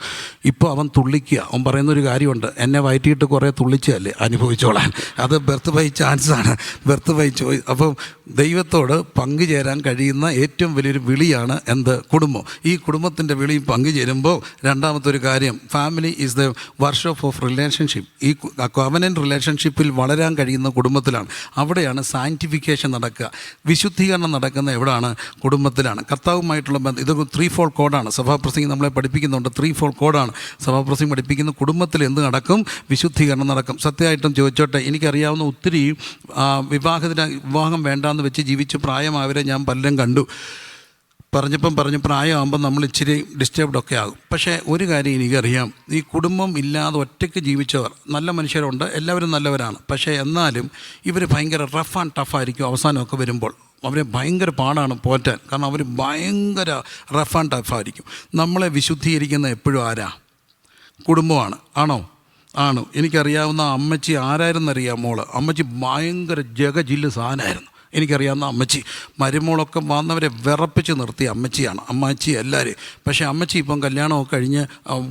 ഇപ്പോൾ അവൻ തുള്ളിക്കുക. അവൻ പറയുന്നൊരു കാര്യമുണ്ട്, എന്നെ വയറ്റിയിട്ട് കുറേ തുള്ളിച്ചല്ലേ അനുഭവിച്ചോളാൻ. അത് ബർത്ത് ബൈ ചാൻസാണ്, ബർത്ത് ബൈ ചോയ്സ്. അപ്പം ദൈവത്തോട് പങ്കുചേരാൻ കഴിയുന്ന ഏറ്റവും വലിയൊരു വിളിയാണ് എന്ത്? കുടുംബം. ഈ കുടുംബത്തിൻ്റെ വിളി പങ്കുചേരുമ്പോൾ രണ്ടാമത്തെ ഒരു കാര്യം, family is the workshop of relationship. ഈ കവനൻ്റ് റിലേഷൻഷിപ്പിൽ വളരാൻ കഴിയുന്ന കുടുംബത്തിലാണ്. അവിടെയാണ് സാങ്ക്ടിഫിക്കേഷൻ നടക്കുക. വിശുദ്ധീകരണം നടക്കുന്ന എവിടെയാണ്? കുടുംബത്തിലാണ്. കർത്താവുമായിട്ടുള്ള ബന്ധം. ഇതൊരു 3-fold കോഡാണ്. സഭാപ്രസംഗം നമ്മളെ പഠിപ്പിക്കുന്നുണ്ട്. 3-fold കോഡാണ് സഭാപ്രസംഗം പഠിപ്പിക്കുന്ന. കുടുംബത്തിൽ എന്ത് നടക്കും? വിശുദ്ധീകരണം നടക്കും. സത്യമായിട്ടും ചോദിച്ചോട്ടെ, എനിക്കറിയാവുന്ന ഒത്തിരി വിവാഹം വേണ്ടാന്ന് വെച്ച് ജീവിച്ച് പ്രായമായവരെ ഞാൻ പലരും കണ്ടു. പറഞ്ഞു പ്രായമാകുമ്പോൾ നമ്മൾ ഇച്ചിരി ഡിസ്റ്റർബ്ഡൊക്കെ ആകും. പക്ഷേ ഒരു കാര്യം എനിക്കറിയാം, ഈ കുടുംബം ഇല്ലാതെ ഒറ്റയ്ക്ക് ജീവിച്ചവർ നല്ല മനുഷ്യരുണ്ട്, എല്ലാവരും നല്ലവരാണ്. പക്ഷേ എന്നാലും ഇവർ ഭയങ്കര റഫ് ആൻഡ് ടഫായിരിക്കും. അവസാനമൊക്കെ വരുമ്പോൾ അവരെ ഭയങ്കര പാടാണ് പോറ്റാൻ. കാരണം അവർ ഭയങ്കര റഫ് ആൻഡ് ടഫായിരിക്കും. നമ്മളെ വിശുദ്ധീകരിക്കുന്ന എപ്പോഴും ആരാ? കുടുംബമാണ്. ആണോ? ആണ്. എനിക്കറിയാവുന്ന അമ്മച്ചി ആരായിരുന്നറിയാം? മോള്. അമ്മച്ചി ഭയങ്കര ജഗജില്ല് സാധനമായിരുന്നു. എനിക്കറിയാവുന്ന അമ്മച്ചി മരുമോളൊക്കെ വന്നവരെ വിറപ്പിച്ച് നിർത്തിയ അമ്മച്ചിയാണ്. അമ്മച്ചി എല്ലാവരും. പക്ഷേ അമ്മച്ചി ഇപ്പം കല്യാണമൊക്കെ കഴിഞ്ഞ്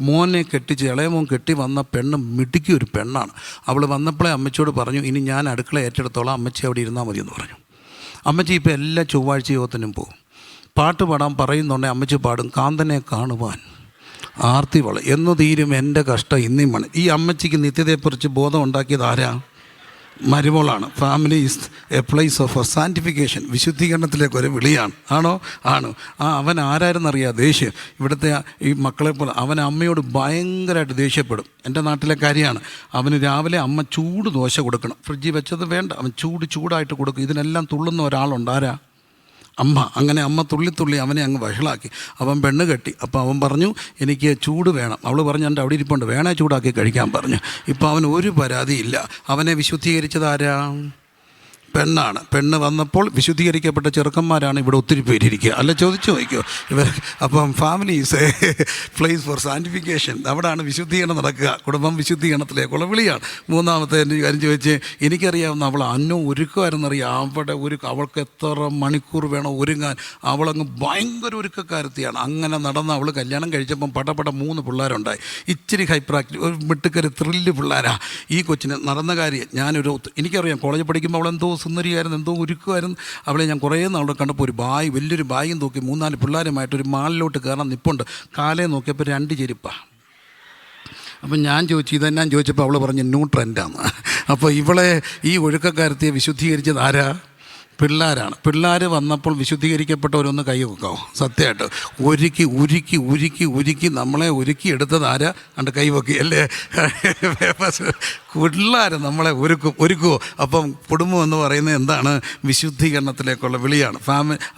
മോനെ കെട്ടിച്ച് ഇളയ മോൻ കെട്ടി വന്ന പെണ്ണ് മിടുക്കി ഒരു പെണ്ണാണ്. അവൾ വന്നപ്പോഴേ അമ്മച്ചിയോട് പറഞ്ഞു, ഇനി ഞാൻ അടുക്കള ഏറ്റെടുത്തോളാം, അമ്മച്ചി അവിടെ ഇരുന്നാൽ മതിയെന്ന് പറഞ്ഞു. അമ്മച്ചി ഇപ്പോൾ എല്ലാ ചൊവ്വാഴ്ച യോഗത്തിനും പോകും. പാട്ട് പാടാൻ പറയുന്നുണ്ടെങ്കിൽ അമ്മച്ചി പാടും, കാന്തനെ കാണുവാൻ ആർത്തി വള എന്ന് തീരും എൻ്റെ കഷ്ടം ഇന്നും വേണം. ഈ അമ്മച്ചിക്ക് നിത്യതയെക്കുറിച്ച് ബോധം ഉണ്ടാക്കിയത് ആരാ? മരുമോളാണ്. Family is a place of sanctification, വിശുദ്ധീകരണത്തിലേക്ക് ഒരു വിളിയാണ്. ആണോ? ആണ്. അവൻ ആരായിരുന്നറിയാം? ദേഷ്യം. ഇവിടുത്തെ ഈ മക്കളെ പോലെ അവൻ അമ്മയോട് ഭയങ്കരമായിട്ട് ദേഷ്യപ്പെടും. എൻ്റെ നാട്ടിലെ കാര്യമാണ്. അവന് രാവിലെ അമ്മ ചൂട് ദോശ കൊടുക്കണം, ഫ്രിഡ്ജിൽ വെച്ചത് വേണ്ട, അവൻ ചൂടായിട്ട് കൊടുക്കും. ഇതിനെല്ലാം തുള്ളുന്ന ഒരാളുണ്ട്. ആരാ? അമ്മ. അങ്ങനെ അമ്മ തുള്ളി അവനെ അങ്ങ് വഷളാക്കി. അവൻ പെണ്ണ് കെട്ടി. അപ്പോൾ അവൻ പറഞ്ഞു എനിക്ക് ചൂട് വേണം. അവൾ പറഞ്ഞു എൻ്റെ അവിടെ ഇരിപ്പുണ്ട്, വേണേ ചൂടാക്കി കഴിക്കാൻ പറഞ്ഞു. ഇപ്പോൾ അവൻ ഒരു പരാതിയില്ല. അവനെ വിശുദ്ധീകരിച്ചത് ആരാ? പെണ്ണാണ്. പെണ്ണ് വന്നപ്പോൾ വിശുദ്ധീകരിക്കപ്പെട്ട ചെറുക്കന്മാരാണ് ഇവിടെ ഒത്തിരി പേരിരിക്കുക. അല്ല, ചോദിച്ചു നോക്കിയോ ഇവർ. അപ്പം family is a place for sanctification. അവിടെയാണ് വിശുദ്ധീകരണം നടക്കുക. കുടുംബം വിശുദ്ധീകരണത്തിലേക്കുള്ള വിളിയാണ്. മൂന്നാമത്തെ എൻ്റെ കാര്യം ചോദിച്ച്, എനിക്കറിയാവുന്ന അവൾ അന്നോ ഒരുക്കമായിരുന്നറിയാം. അവിടെ അവൾക്ക് എത്ര മണിക്കൂർ വേണം ഒരുങ്ങാൻ. അവളങ്ങ് ഭയങ്കര ഒരുക്കക്കാരത്തിയാണ്. അങ്ങനെ നടന്ന് അവൾ കല്യാണം കഴിച്ചപ്പം പടപട 3 പിള്ളേരുണ്ടായി. ഇച്ചിരി ഹൈപ്പർ ആക്റ്റീവ്, ഒരു മിട്ടുക്കര് ത്രില്ല് പിള്ളേരാ. ഈ കൊച്ചിന് നടന്ന കാര്യം എനിക്കറിയാം. കോളേജിൽ പഠിക്കുമ്പോൾ അവളെന്തോ സുന്ദരിയായിരുന്നു, എന്തോ ഒരുക്കുമായിരുന്നു. അവളെ ഞാൻ കുറേ നാളെ കണ്ടപ്പോൾ ഒരു വലിയൊരു ബാഗും തൂക്കി 3-4 പിള്ളേരുമായിട്ട് ഒരു മാളിലോട്ട് കയറാൻ നിൽപ്പുണ്ട്. കാലേ നോക്കിയപ്പോൾ 2 ചെരുപ്പാണ്. അപ്പം ഞാൻ ചോദിച്ചു ഇതെന്നാൻ ചോദിച്ചപ്പോൾ അവൾ പറഞ്ഞ് ന്യൂ ട്രെൻഡാണ്. അപ്പോൾ ഇവളെ ഈ ഒഴുക്കക്കാരത്തെ വിശുദ്ധീകരിച്ചത് ആരാ? പിള്ളേരാണ്. പിള്ളേർ വന്നപ്പോൾ വിശുദ്ധീകരിക്കപ്പെട്ടവരൊന്ന് കൈ വെക്കാമോ? സത്യമായിട്ട് ഉരുക്കി നമ്മളെ ഒരുക്കി എടുത്തത് ആരാ? കണ്ട് കൈ വെക്കി അല്ലേ? പിള്ളേർ നമ്മളെ ഒരുക്കുമോ? അപ്പം കുടുംബം എന്ന് പറയുന്നത് എന്താണ്? വിശുദ്ധീകരണത്തിലേക്കുള്ള വിളിയാണ്.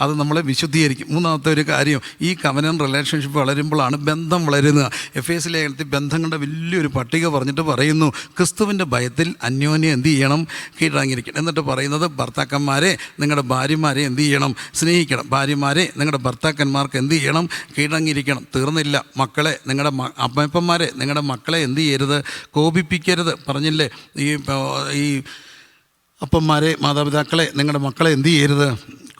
അത് നമ്മളെ വിശുദ്ധീകരിക്കും. മൂന്നാമത്തെ ഒരു കാര്യം, ഈ കവനൻ റിലേഷൻഷിപ്പ് വളരുമ്പോഴാണ് ബന്ധം വളരുന്നത്. എഫേസ്യ ലേഖനത്തിൽ ബന്ധങ്ങളുടെ വലിയൊരു പട്ടിക പറഞ്ഞിട്ട് പറയുന്നു, ക്രിസ്തുവിൻ്റെ ഭയത്തിൽ അന്യോന്യം എന്ത് ചെയ്യണം? കീഴടങ്ങിയിരിക്കണം. എന്നിട്ട് പറയുന്നത്, ഭർത്താക്കന്മാരെ നിങ്ങളുടെ ഭാര്യമാരെ എന്ത് ചെയ്യണം? സ്നേഹിക്കണം. ഭാര്യമാരെ നിങ്ങളുടെ ഭർത്താക്കന്മാർക്ക് എന്ത് ചെയ്യണം? കീഴടങ്ങിയിരിക്കണം. തീർന്നില്ല. മക്കളെ, നിങ്ങളുടെ അമ്മയപ്പന്മാരെ നിങ്ങളുടെ മക്കളെ എന്ത് ചെയ്യരുത്? കോപിപ്പിക്കരുത്. പറഞ്ഞില്ലേ? ഈ അപ്പന്മാരെ, മാതാപിതാക്കളെ നിങ്ങളുടെ മക്കളെ എന്ത് ചെയ്യരുത്?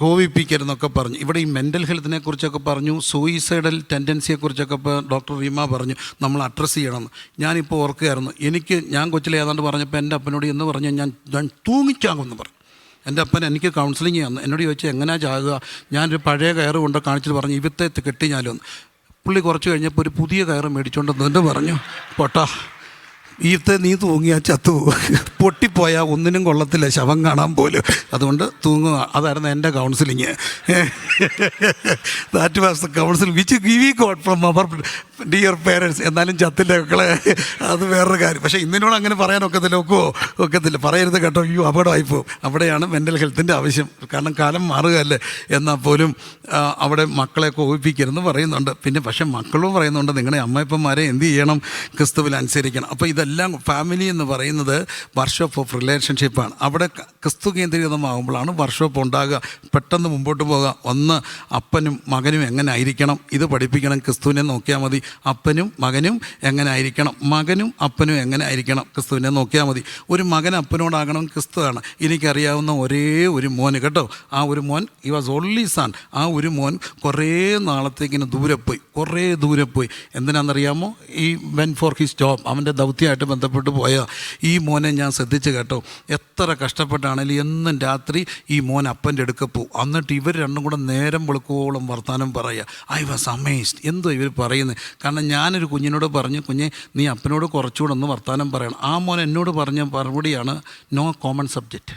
കോപിപ്പിക്കരുതെന്നൊക്കെ പറഞ്ഞു. ഇവിടെ ഈ മെൻ്റൽ ഹെൽത്തിനെ കുറിച്ചൊക്കെ പറഞ്ഞു, സൂയിസൈഡൽ ടെൻഡൻസിയെക്കുറിച്ചൊക്കെ ഇപ്പോൾ ഡോക്ടർ റീമ പറഞ്ഞു നമ്മൾ അഡ്രസ്സ് ചെയ്യണമെന്ന്. ഞാനിപ്പോൾ ഓർക്കുകയായിരുന്നു, ഞാൻ കൊച്ചിലെ ഏതാണ്ട് പറഞ്ഞപ്പോൾ എൻ്റെ അപ്പനോട് എന്ന് പറഞ്ഞു ഞാൻ തൂങ്ങിച്ചാകുമെന്ന് പറഞ്ഞു. എൻ്റെ അപ്പൻ എനിക്ക് കൗൺസിലിംഗ് തന്നു. എന്നോട് ചോദിച്ചാൽ എങ്ങനെയാ ചാകുക? ഞാനൊരു പഴയ കയറ് കൊണ്ട് കാണിച്ചിട്ട് പറഞ്ഞു ഇവത്തെ കെട്ടി ഞാലൊന്ന്. പുള്ളി കുറച്ച് കഴിഞ്ഞപ്പോൾ ഒരു പുതിയ കയറ് മേടിച്ചുകൊണ്ടെന്ന് പറഞ്ഞു, പൊട്ടാ ഈത്തെ നീ തൂങ്ങിയാൽ ചത്തു പൊട്ടിപ്പോയാൽ ഒന്നിനും കൊള്ളത്തില്ല, ശവം കാണാൻ പോലും. അതുകൊണ്ട് തൂങ്ങുക. അതായിരുന്നു എൻ്റെ counselling. That was the council which we got from our dear parents. എന്നാലും ചത്തിൻ്റെ മക്കളെ, അത് വേറൊരു കാര്യം. പക്ഷേ ഇന്നിനോട് അങ്ങനെ പറയാൻ ഒക്കത്തില്ല. പറയരുത് കേട്ടോ, അപകടമായിപ്പോവും. അവിടെയാണ് മെൻ്റൽ ഹെൽത്തിൻ്റെ ആവശ്യം. കാരണം കാലം മാറുകയല്ലേ. എന്നാൽ പോലും അവിടെ മക്കളെ കോപിപ്പിക്കരുതെന്ന് പറയുന്നുണ്ട്. പിന്നെ പക്ഷേ മക്കളും പറയുന്നുണ്ട് നിങ്ങളുടെ അമ്മയപ്പന്മാരെ എന്ത് ചെയ്യണം? ക്രിസ്തുവിൽ അനുസരിക്കണം. അപ്പോൾ ഇതെല്ലാം ഫാമിലി എന്ന് പറയുന്നത് വർക്ക്ഷോപ്പ് ഓഫ് റിലേഷൻഷിപ്പാണ്. അവിടെ ക്രിസ്തു കേന്ദ്രീകൃതമാകുമ്പോഴാണ് വർക്ക്ഷോപ്പ് ഉണ്ടാകുക. പെട്ടെന്ന് മുമ്പോട്ട് പോകുക. ഒന്ന്, അപ്പനും മകനും എങ്ങനെ ആയിരിക്കണം? ഇത് പഠിപ്പിക്കണം. ക്രിസ്തുവിനെ നോക്കിയാൽ മതി. അപ്പനും മകനും എങ്ങനെ ആയിരിക്കണം? മകനും അപ്പനും എങ്ങനെ ആയിരിക്കണം? ക്രിസ്തുവിനെ നോക്കിയാൽ മതി. ഒരു മകൻ അപ്പനോടാകണം ക്രിസ്തുവാണ്. എനിക്കറിയാവുന്ന ഒരേ ഒരു മോന് കേട്ടോ, ആ ഒരു മോൻ ഹി വാസ് ഓൺലി സൺ. ആ ഒരു മോൻ കുറേ നാളത്തേക്കിന് ദൂരെ പോയി. എന്തിനാണെന്നറിയാമോ? ഈ വെൻ ഫോർ ഹിസ് ജോബ്, അവൻ്റെ ദൗത്യമായിട്ട് ബന്ധപ്പെട്ട് പോയ ഈ മോനെ ഞാൻ ശ്രദ്ധിച്ച് കേട്ടോ. എത്ര കഷ്ടപ്പെട്ടാണെങ്കിലും എന്നും രാത്രി ഈ മോൻ അപ്പൻ്റെ അടുക്ക പോവും. എന്നിട്ട് ഇവർ രണ്ടും കൂടെ നേരം വെളുക്കോളം വർത്താനം പറയുക. I was amazed. എന്തോ ഇവർ പറയുന്നത്. കാരണം ഞാനൊരു കുഞ്ഞിനോട് പറഞ്ഞു, കുഞ്ഞെ നീ അപ്പനോട് കുറച്ചുകൂടെ ഒന്ന് വർത്താനം പറയണം. ആ മോൻ എന്നോട് പറഞ്ഞ മറുപടിയാണ് നോ കോമൺ സബ്ജക്റ്റ്.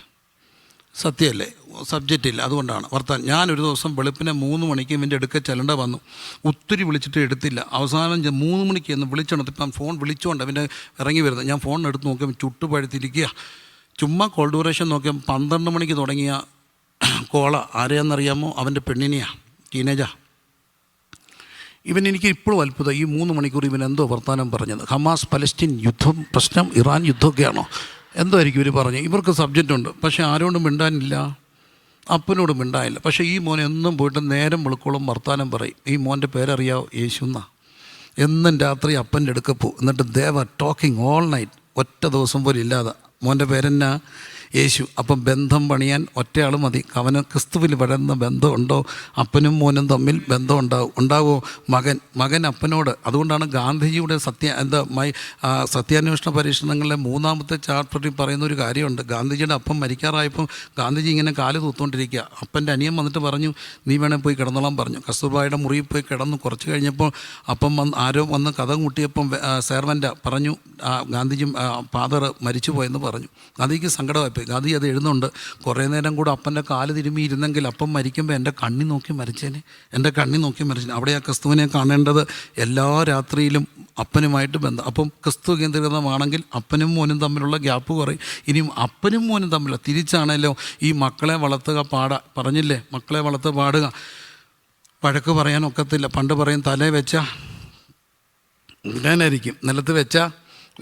സത്യമല്ലേ? സബ്ജക്റ്റ് ഇല്ല, അതുകൊണ്ടാണ് ഞാനൊരു ദിവസം വെളുപ്പിനെ 3 മണിക്ക് ഇവൻ്റെ അടുക്ക ചെല്ലണ്ട വന്നു. ഒത്തിരി വിളിച്ചിട്ട് എടുത്തില്ല. അവസാനം 3 മണിക്ക് എന്ന് വിളിച്ചോണ്ടിപ്പം ഫോൺ വിളിച്ചുകൊണ്ട് അവൻ്റെ ഇറങ്ങി വരുന്നത്. ഞാൻ ഫോൺ എടുത്ത് നോക്കിയപ്പോൾ ചുട്ടുപഴുത്തിരിക്കുക. ചുമ്മാ കോൾ ഡ്യൂറേഷൻ നോക്കിയപ്പോൾ 12 മണിക്ക് തുടങ്ങിയ കോള. ആരെയാണെന്നറിയാമോ? അവൻ്റെ പെണ്ണിനെയാണ്, ടീനേജാ. എനിക്ക് ഇപ്പോഴും അത്ഭുതം, ഈ 3 മണിക്കൂർ ഇവൻ എന്തോ വർത്താനം പറഞ്ഞത്. ഹമാസ് പലസ്തീൻ യുദ്ധം പ്രശ്നം, ഇറാൻ യുദ്ധമൊക്കെയാണോ എന്തോ ആയിരിക്കും ഇവർ പറഞ്ഞു. ഇവർക്ക് സബ്ജക്റ്റ് ഉണ്ട്, പക്ഷേ ആരോടും മിണ്ടാനില്ല, അപ്പനോട് മിണ്ടാനില്ല. പക്ഷേ ഈ മോൻ എന്നും പോയിട്ട് നേരം വെളുക്കോളം വർത്താനം പറയും. ഈ മോൻ്റെ പേരറിയാവോ? യേശുന്നാ. എന്നും രാത്രി അപ്പൻ്റെ അടുക്ക പോകും. എന്നിട്ട് ദേ വർ ടോക്കിംഗ് ഓൾ നൈറ്റ്. ഒറ്റ ദിവസം പോലും ഇല്ലാതെ. മോൻ്റെ പേരെന്നാ? യേശു. അപ്പം ബന്ധം പണിയാൻ ഒറ്റയാൾ മതി. അവന് ക്രിസ്തുവിൽ വളരുന്ന ബന്ധമുണ്ടോ? അപ്പനും മോനും തമ്മിൽ ബന്ധം ഉണ്ടാവുമോ? മകൻ അപ്പനോട്. അതുകൊണ്ടാണ് ഗാന്ധിജിയുടെ സത്യാന്വേഷണ പരീക്ഷണങ്ങളിലെ 3-ാമത്തെ ചാപ്റ്ററിൽ പറയുന്ന ഒരു കാര്യമുണ്ട്. ഗാന്ധിജിയുടെ അപ്പം മരിക്കാറായപ്പം ഗാന്ധിജി ഇങ്ങനെ കാല് തൂത്തുകൊണ്ടിരിക്കുക. അപ്പൻ്റെ അനിയൻ വന്നിട്ട് പറഞ്ഞു, നീ വേണേൽ പോയി കിടന്നോളാൻ പറഞ്ഞു. കസ്തൂർബായുടെ മുറിയിൽ പോയി കിടന്നു. കുറച്ച് കഴിഞ്ഞപ്പോൾ അപ്പം ആരോ വന്ന് കഥ കൂട്ടിയപ്പം സെർവൻ്റ് പറഞ്ഞു ഗാന്ധിജി ഫാദർ മരിച്ചു പോയെന്ന് പറഞ്ഞു. ഗാന്ധിജിക്ക് സങ്കടമായിപ്പോയി. ഗാന്ധി അത് എഴുതുന്നുണ്ട്, കുറേ നേരം കൂടെ അപ്പൻ്റെ കാല് തിരുമ്മി ഇരുന്നെങ്കിൽ അപ്പം മരിക്കുമ്പോൾ എൻ്റെ കണ്ണി നോക്കി മരിച്ചേനെ. അവിടെ ആ ക്രിസ്തുവിനെ കാണേണ്ടത് എല്ലാ രാത്രിയിലും അപ്പനുമായിട്ട് ബന്ധം. അപ്പം ക്രിസ്തു കേന്ദ്രീകൃതമാണെങ്കിൽ അപ്പനും മോനും തമ്മിലുള്ള ഗ്യാപ്പ് കുറയും. ഇനിയും അപ്പനും മോനും തമ്മിലുള്ള തിരിച്ചാണല്ലോ ഈ മക്കളെ വളർത്തുക പറഞ്ഞില്ലേ, മക്കളെ വളർത്തുക പാടുക. വഴക്ക് പറയാനൊക്കത്തില്ല. പണ്ട് പറയും തലേ വെച്ചാൽ ഇങ്ങനായിരിക്കും, നിലത്ത് വെച്ചാൽ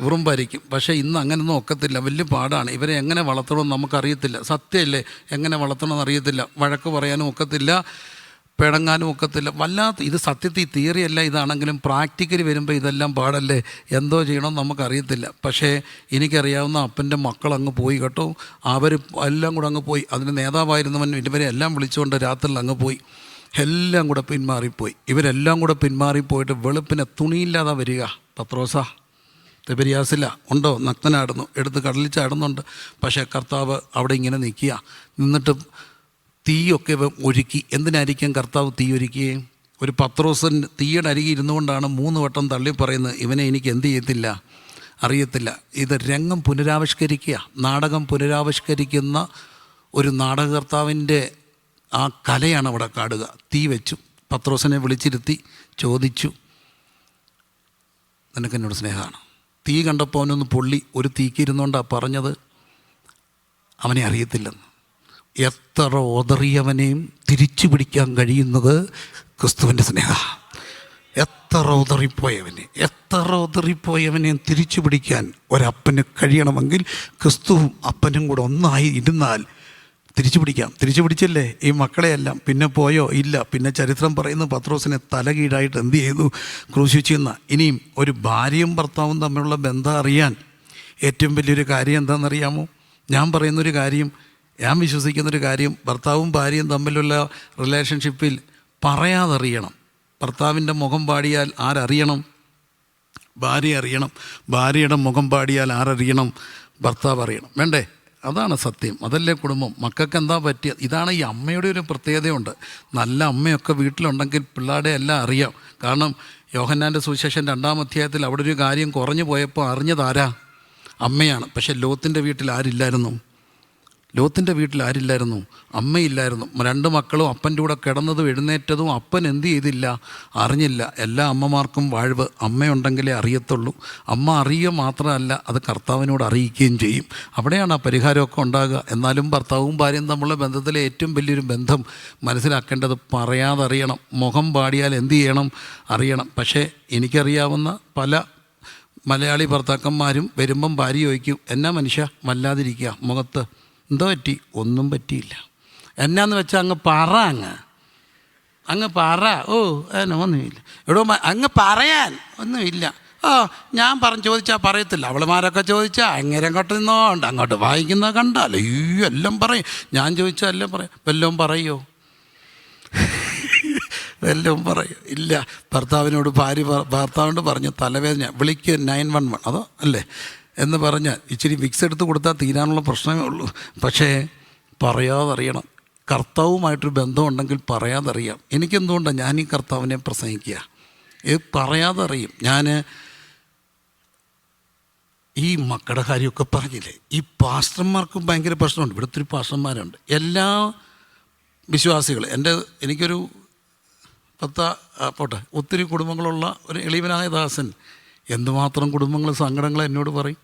ഉറുമ്പായിരിക്കും. പക്ഷേ ഇന്ന് അങ്ങനെയൊന്നും ഒക്കത്തില്ല. വലിയ പാടാണ്. ഇവരെ എങ്ങനെ വളർത്തണമെന്ന് നമുക്കറിയത്തില്ല. സത്യമല്ലേ, എങ്ങനെ വളർത്തണമെന്ന് അറിയത്തില്ല. വഴക്ക് പറയാനും ഒക്കത്തില്ല, പിണങ്ങാനും ഒക്കത്തില്ല. ഇത് സത്യത്തിൽ തിയറിയല്ല. ഇതാണെങ്കിലും പ്രാക്ടിക്കലി വരുമ്പോൾ ഇതെല്ലാം പാടല്ലേ. എന്തോ ചെയ്യണമെന്ന് നമുക്കറിയത്തില്ല. പക്ഷേ എനിക്കറിയാവുന്ന അപ്പൻ്റെ മക്കളങ്ങ് പോയി കേട്ടോ. അവർ എല്ലാം കൂടെ അങ്ങ് പോയി. അതിന് നേതാവായിരുന്നവൻ ഇവരെ എല്ലാം വിളിച്ചുകൊണ്ട് രാത്രിയിൽ അങ്ങ് പോയി. എല്ലാം കൂടെ പിന്മാറിപ്പോയി. ഇവരെല്ലാം കൂടെ പിന്മാറിപ്പോയിട്ട് വെളുപ്പിനെ തുണിയില്ലാതെ വരിക. പത്രോസ തെബരിയാസില്ല ഉണ്ടോ, നഗ്നനാടുന്നു, എടുത്ത് കടലിൽ ചാടുന്നുണ്ട്. പക്ഷേ കർത്താവ് അവിടെ ഇങ്ങനെ നിന്നിട്ട് തീയൊക്കെ ഒരുക്കി. എന്തിനായിരിക്കും കർത്താവ് തീ ഒരുക്കുകയും? ഒരു പത്രോസൻ തീയുടെ അരികെ ഇരുന്നുകൊണ്ടാണ് 3 വട്ടം തള്ളി പറയുന്നത്, ഇവനെ എനിക്ക് എന്ത് ചെയ്യത്തില്ല, അറിയത്തില്ല. ഇത് രംഗം പുനരാവിഷ്കരിക്കുക, നാടകം പുനരാവിഷ്കരിക്കുന്ന ഒരു നാടകകർത്താവിൻ്റെ ആ കലയാണ് അവിടെ കാണുക. തീ വെച്ചു, പത്രോസിനെ വിളിച്ചിരുത്തി ചോദിച്ചു, നിനക്കെന്നോട് സ്നേഹമാണ്? തീ കണ്ടപ്പോൾ അവനൊന്ന് പൊള്ളി. ഒരു തീക്ക് ഇരുന്നുകൊണ്ടാണ് പറഞ്ഞത് അവനെ അറിയത്തില്ലെന്ന്. എത്ര ഒതറിയവനെയും തിരിച്ചു പിടിക്കാൻ കഴിയുന്നത് ക്രിസ്തുവിൻ്റെ സ്നേഹമാണ്. എത്ര ഒതറിപ്പോയവനെയും തിരിച്ചു പിടിക്കാൻ ഒരപ്പന് കഴിയണമെങ്കിൽ ക്രിസ്തുവും അപ്പനും കൂടെ ഒന്നായി ഇരുന്നാൽ തിരിച്ചു പിടിച്ചല്ലേ ഈ മക്കളെയെല്ലാം. പിന്നെ പോയോ? ഇല്ല. പിന്നെ ചരിത്രം പറയുന്നു പത്രോസിനെ തലകീഴായിട്ട് എന്ത് ചെയ്തു? ക്രൂശിച്ചെന്ന. ഇനിയും ഒരു ഭാര്യയും ഭർത്താവും തമ്മിലുള്ള ബന്ധം അറിയാൻ ഏറ്റവും വലിയൊരു കാര്യം എന്താണെന്നറിയാമോ? ഞാൻ പറയുന്നൊരു കാര്യം, ഞാൻ വിശ്വസിക്കുന്നൊരു കാര്യം, ഭർത്താവും ഭാര്യയും തമ്മിലുള്ള റിലേഷൻഷിപ്പിൽ പറയാതറിയണം. ഭർത്താവിൻ്റെ മുഖം പാടിയാൽ ആരറിയണം? ഭാര്യ അറിയണം. ഭാര്യയുടെ മുഖം പാടിയാൽ ആരറിയണം? ഭർത്താവ് അറിയണം. വേണ്ടേ? അതാണ് സത്യം. അതല്ലേ കുടുംബം. മക്കൾക്ക് എന്താ പറ്റിയ? ഇതാണ് ഈ അമ്മയുടെ ഒരു പ്രത്യേകതയുണ്ട്. നല്ല അമ്മയൊക്കെ വീട്ടിലുണ്ടെങ്കിൽ പിള്ളേരുടെ എല്ലാം അറിയാം. കാരണം യോഹന്നാൻ്റെ സുവിശേഷം 2-ാം അധ്യായത്തിൽ അവിടെ ഒരു കാര്യം കുറഞ്ഞു പോയപ്പോൾ അറിഞ്ഞതാരാ? അമ്മയാണ്. പക്ഷേ ലോത്തിൻ്റെ വീട്ടിൽ ആരില്ലായിരുന്നു? അമ്മയില്ലായിരുന്നു. 2 മക്കളും അപ്പൻ്റെ കൂടെ കിടന്നതും എഴുന്നേറ്റതും അപ്പൻ എന്ത് ചെയ്തില്ല? അറിഞ്ഞില്ല. എല്ലാ അമ്മമാർക്കും വാഴ്വ് അമ്മയുണ്ടെങ്കിലേ അറിയത്തുള്ളൂ. അമ്മ അറിയുക മാത്രമല്ല, അത് കർത്താവിനോട് അറിയിക്കുകയും ചെയ്യും. അവിടെയാണ് ആ പരിഹാരമൊക്കെ ഉണ്ടാകുക. എന്നാലും ഭർത്താവും ഭാര്യയും തമ്മിലുള്ള ബന്ധത്തിലെ ഏറ്റവും വലിയൊരു ബന്ധം മനസ്സിലാക്കേണ്ടത് പറയാതറിയണം. മുഖം പാടിയാൽ എന്ത് ചെയ്യണം? അറിയണം. പക്ഷേ എനിക്കറിയാവുന്ന പല മലയാളി ഭർത്താക്കന്മാരും വരുമ്പം ഭാര്യ ചോദിക്കും, എന്നാ മനുഷ്യ വല്ലാതിരിക്കുക മുഖത്ത്, എന്തോ പറ്റി? ഒന്നും പറ്റിയില്ല. എന്നാന്ന് വെച്ചാൽ അങ്ങ് പറ. ഓ ഒന്നുമില്ല. എടോ അങ്ങ് പറയാൻ ഒന്നുമില്ല. ഞാൻ ചോദിച്ചാൽ പറയത്തില്ല. അവളുമാരൊക്കെ ചോദിച്ചാൽ അങ്ങനെ അങ്ങോട്ട് നിന്നോണ്ട് അങ്ങോട്ട് വായിക്കുന്നത് കണ്ടാലോ എല്ലാം പറയും. ഞാൻ ചോദിച്ചാൽ എല്ലാം പറയും. വല്ലതും പറയോ? വല്ലതും പറയും ഇല്ല. ഭർത്താവിനോട് പറഞ്ഞു തലവേദന, വിളിക്ക് 911 അതോ അല്ലേ എന്ന് പറഞ്ഞാൽ ഇച്ചിരി വിക്സ് എടുത്ത് കൊടുത്താൽ തീരാനുള്ള പ്രശ്നമേ ഉള്ളൂ. പക്ഷേ പറയാതറിയണം. കർത്താവുമായിട്ടൊരു ബന്ധമുണ്ടെങ്കിൽ പറയാതറിയാം. എനിക്കെന്തുകൊണ്ടാണ് ഞാൻ ഈ കർത്താവിനെ പ്രസംഗിക്കുക? പറയാതറിയും. ഞാൻ ഈ മക്കളുടെ കാര്യമൊക്കെ പറഞ്ഞില്ലേ, ഈ പാസ്റ്റർമാർക്കും ഭയങ്കര പ്രശ്നമുണ്ട്. ഇവിടെ ഒത്തിരി പാസ്റ്റർമാരുണ്ട്. എല്ലാ വിശ്വാസികൾ എനിക്കൊരു ഒത്തിരി കുടുംബങ്ങളുള്ള ഒരു എളിവനായ ദാസൻ എന്തുമാത്രം കുടുംബങ്ങൾ സങ്കടങ്ങൾ എന്നോട് പറയും.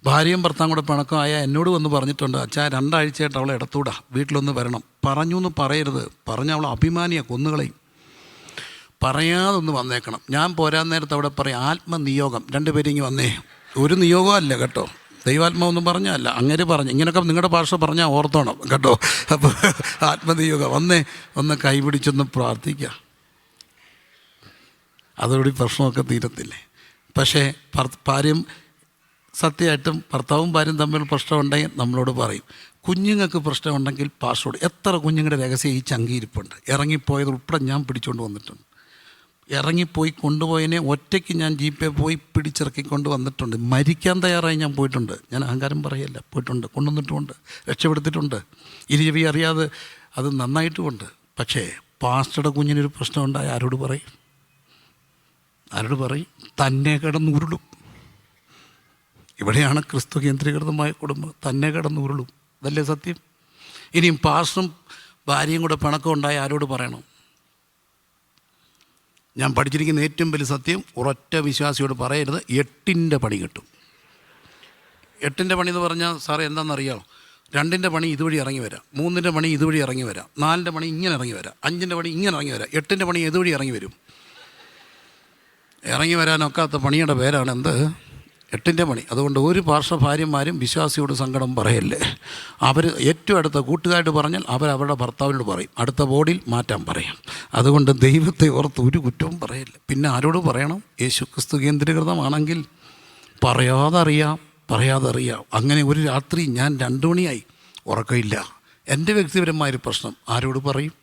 ഭാര്യയും ഭർത്താവും കൂടെ പിണക്കമായ എന്നോട് വന്ന് പറഞ്ഞിട്ടുണ്ട്, അച്ഛാ 2 ആഴ്ചയായിട്ട് അവളെ ഇടത്തൂടാ, വീട്ടിലൊന്ന് വരണം. പറഞ്ഞു എന്ന് പറയരുത്. പറഞ്ഞ അവളെ അഭിമാനിയെ കൊന്നുകളയും. പറയാതൊന്ന് വന്നേക്കണം. ഞാൻ പോരാൻ നേരത്ത് അവിടെ പറയും ആത്മനിയോഗം. 2 പേരിങ്ങി വന്നേ. ഒരു നിയോഗം അല്ല കേട്ടോ, ദൈവാത്മാവൊന്നും പറഞ്ഞല്ല, അങ്ങനെ പറഞ്ഞു. ഇങ്ങനെയൊക്കെ നിങ്ങളുടെ ഭാഷ പറഞ്ഞാൽ ഓർത്തോണം കേട്ടോ. അപ്പോൾ ആത്മനിയോഗം വന്നേ, ഒന്ന് കൈപിടിച്ചൊന്ന് പ്രാർത്ഥിക്കുക. അതോടെ പ്രശ്നമൊക്കെ തീരത്തില്ലേ. പക്ഷേ ഭാര്യയും സത്യമായിട്ടും ഭർത്താവും ഭാര്യയും തമ്മിൽ പ്രശ്നമുണ്ടെങ്കിൽ നമ്മളോട് പറയും. കുഞ്ഞുങ്ങൾക്ക് പ്രശ്നമുണ്ടെങ്കിൽ പാസ്വേഡ് എത്ര കുഞ്ഞുങ്ങളുടെ രഹസ്യം ഈ ചങ്കിയിരിപ്പുണ്ട്. ഇറങ്ങിപ്പോയത് ഉൾപ്പെടെ ഞാൻ പിടിച്ചുകൊണ്ട് വന്നിട്ടുണ്ട്. ഇറങ്ങിപ്പോയി കൊണ്ടുപോയതിനെ ഒറ്റയ്ക്ക് ഞാൻ ജീപ്പേ പോയി പിടിച്ചിറക്കിക്കൊണ്ട് വന്നിട്ടുണ്ട്. മരിക്കാൻ തയ്യാറായി ഞാൻ പോയിട്ടുണ്ട്. ഞാൻ അഹങ്കാരം പറയല്ല, പോയിട്ടുണ്ട്, കൊണ്ടുവന്നിട്ടുമുണ്ട്, രക്ഷപ്പെടുത്തിയിട്ടുണ്ട്. ഇരുചെവി അറിയാതെ അത് നന്നായിട്ടുമുണ്ട്. പക്ഷേ പാസ്റ്ററുടെ കുഞ്ഞിനൊരു പ്രശ്നമുണ്ടായി ആരോട് പറയും? തന്നെ കിടന്നുരുളും. ഇവിടെയാണ് ക്രിസ്തു കേന്ദ്രീകൃതമായ കുടുംബം. തന്നെ കിടന്നുരുളും. അതല്ലേ സത്യം? ഇനിയും പാസ്റ്ററും ഭാര്യയും കൂടെ പിണക്കം ഉണ്ടായി ആരോട് പറയണം? ഞാൻ പഠിച്ചിരിക്കുന്ന ഏറ്റവും വലിയ സത്യം, ഒരൊറ്റ വിശ്വാസിയോട് പറയരുത്. 8ൻ്റെ പണി കിട്ടും. 8ൻ്റെ പണി എന്ന് പറഞ്ഞാൽ സാറേ എന്താണെന്നറിയാമോ? 2ൻ്റെ പണി ഇതുവഴി ഇറങ്ങി വരാം, 3ൻ്റെ പണി ഇതുവഴി ഇറങ്ങി വരാം, 4ൻ്റെ പണി ഇങ്ങനെ ഇറങ്ങി വരാം, 5ൻ്റെ പണി ഇങ്ങനെ ഇറങ്ങി വരാം, 8ൻ്റെ പണി ഇതുവഴി ഇറങ്ങി വരും. ഇറങ്ങി വരാനൊക്കാത്ത പണിയുടെ പേരാണ് എന്ത്? 8ൻ്റെ പണി. അതുകൊണ്ട് ഒരു പാർശ്വഭാര്യന്മാരും വിശ്വാസിയോട് സങ്കടം പറയല്ലേ. അവർ ഏറ്റവും അടുത്ത കൂട്ടുകാരായിട്ട് പറഞ്ഞാൽ അവരുടെ ഭർത്താവിനോട് പറയും, അടുത്ത ബോഡിയിൽ മാറ്റാൻ പറയും. അതുകൊണ്ട് ദൈവത്തെ ഓർത്ത് ഒരു കുറ്റവും പറയല്ല. പിന്നെ ആരോട് പറയണം? യേശു ക്രിസ്തു കേന്ദ്രീകൃതമാണെങ്കിൽ പറയാതെ അറിയാം. അങ്ങനെ ഒരു രാത്രി ഞാൻ 2 മണിയായി, ഉറക്കമില്ല. എൻ്റെ വ്യക്തിപരമായൊരു പ്രശ്നം ആരോട് പറയും?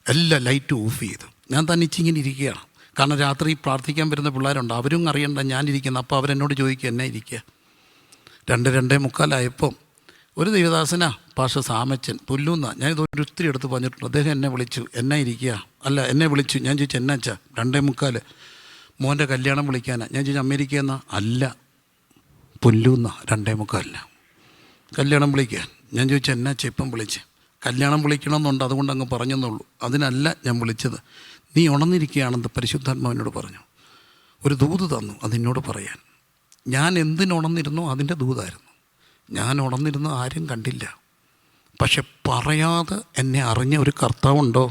എല്ലാ ലൈറ്റും ഓഫ് ചെയ്തു ഞാൻ തനിച്ചിങ്ങനെ ഇരിക്കുകയാണ്. കാരണം രാത്രി പ്രാർത്ഥിക്കാൻ വരുന്ന പിള്ളേരുണ്ട്, അവരും അറിയണ്ട ഞാനിരിക്കുന്നത്. അപ്പോൾ അവരെന്നോട് ചോദിക്കുക എന്നെ ഇരിക്കുക. 2:45 ഒരു ദൈവദാസനാ പാസ്റ്റർ സാമച്ചൻ പുല്ലൂന്ന, ഞാനിത് ഒത്തിരി എടുത്ത് പറഞ്ഞിട്ടുണ്ട്. അദ്ദേഹം എന്നെ വിളിച്ചു, എന്നെ വിളിച്ചു. ഞാൻ ചോദിച്ചു എന്നാച്ചാ? 2:45 മോൻ്റെ കല്യാണം വിളിക്കാനാ. ഞാൻ ചോദിച്ചു അമേരിക്കയെന്നാ? അല്ല, പുല്ലൂന്ന 2:45 കല്യാണം വിളിക്കാൻ. ഞാൻ ചോദിച്ചു എന്നാച്ചാ ഇപ്പം വിളിച്ച്? കല്യാണം വിളിക്കണമെന്നുണ്ട്, അതുകൊണ്ട് അങ്ങ് പറഞ്ഞെന്നുള്ളൂ. അതിനല്ല ഞാൻ വിളിച്ചത്. നീ ഉണർന്നിരിക്കുകയാണെന്ന് പരിശുദ്ധാത്മാവിനോട് പറഞ്ഞു. ഒരു ദൂത് തന്നു അതെന്നോട് പറയാൻ. ഞാൻ എന്തിനുണർന്നിരുന്നോ അതിൻ്റെ ദൂതായിരുന്നു. ഞാൻ ഉണർന്നിരുന്ന ആരും കണ്ടില്ല. പക്ഷെ പറയാതെ എന്നെ അറിഞ്ഞ ഒരു കർത്താവുണ്ടോ?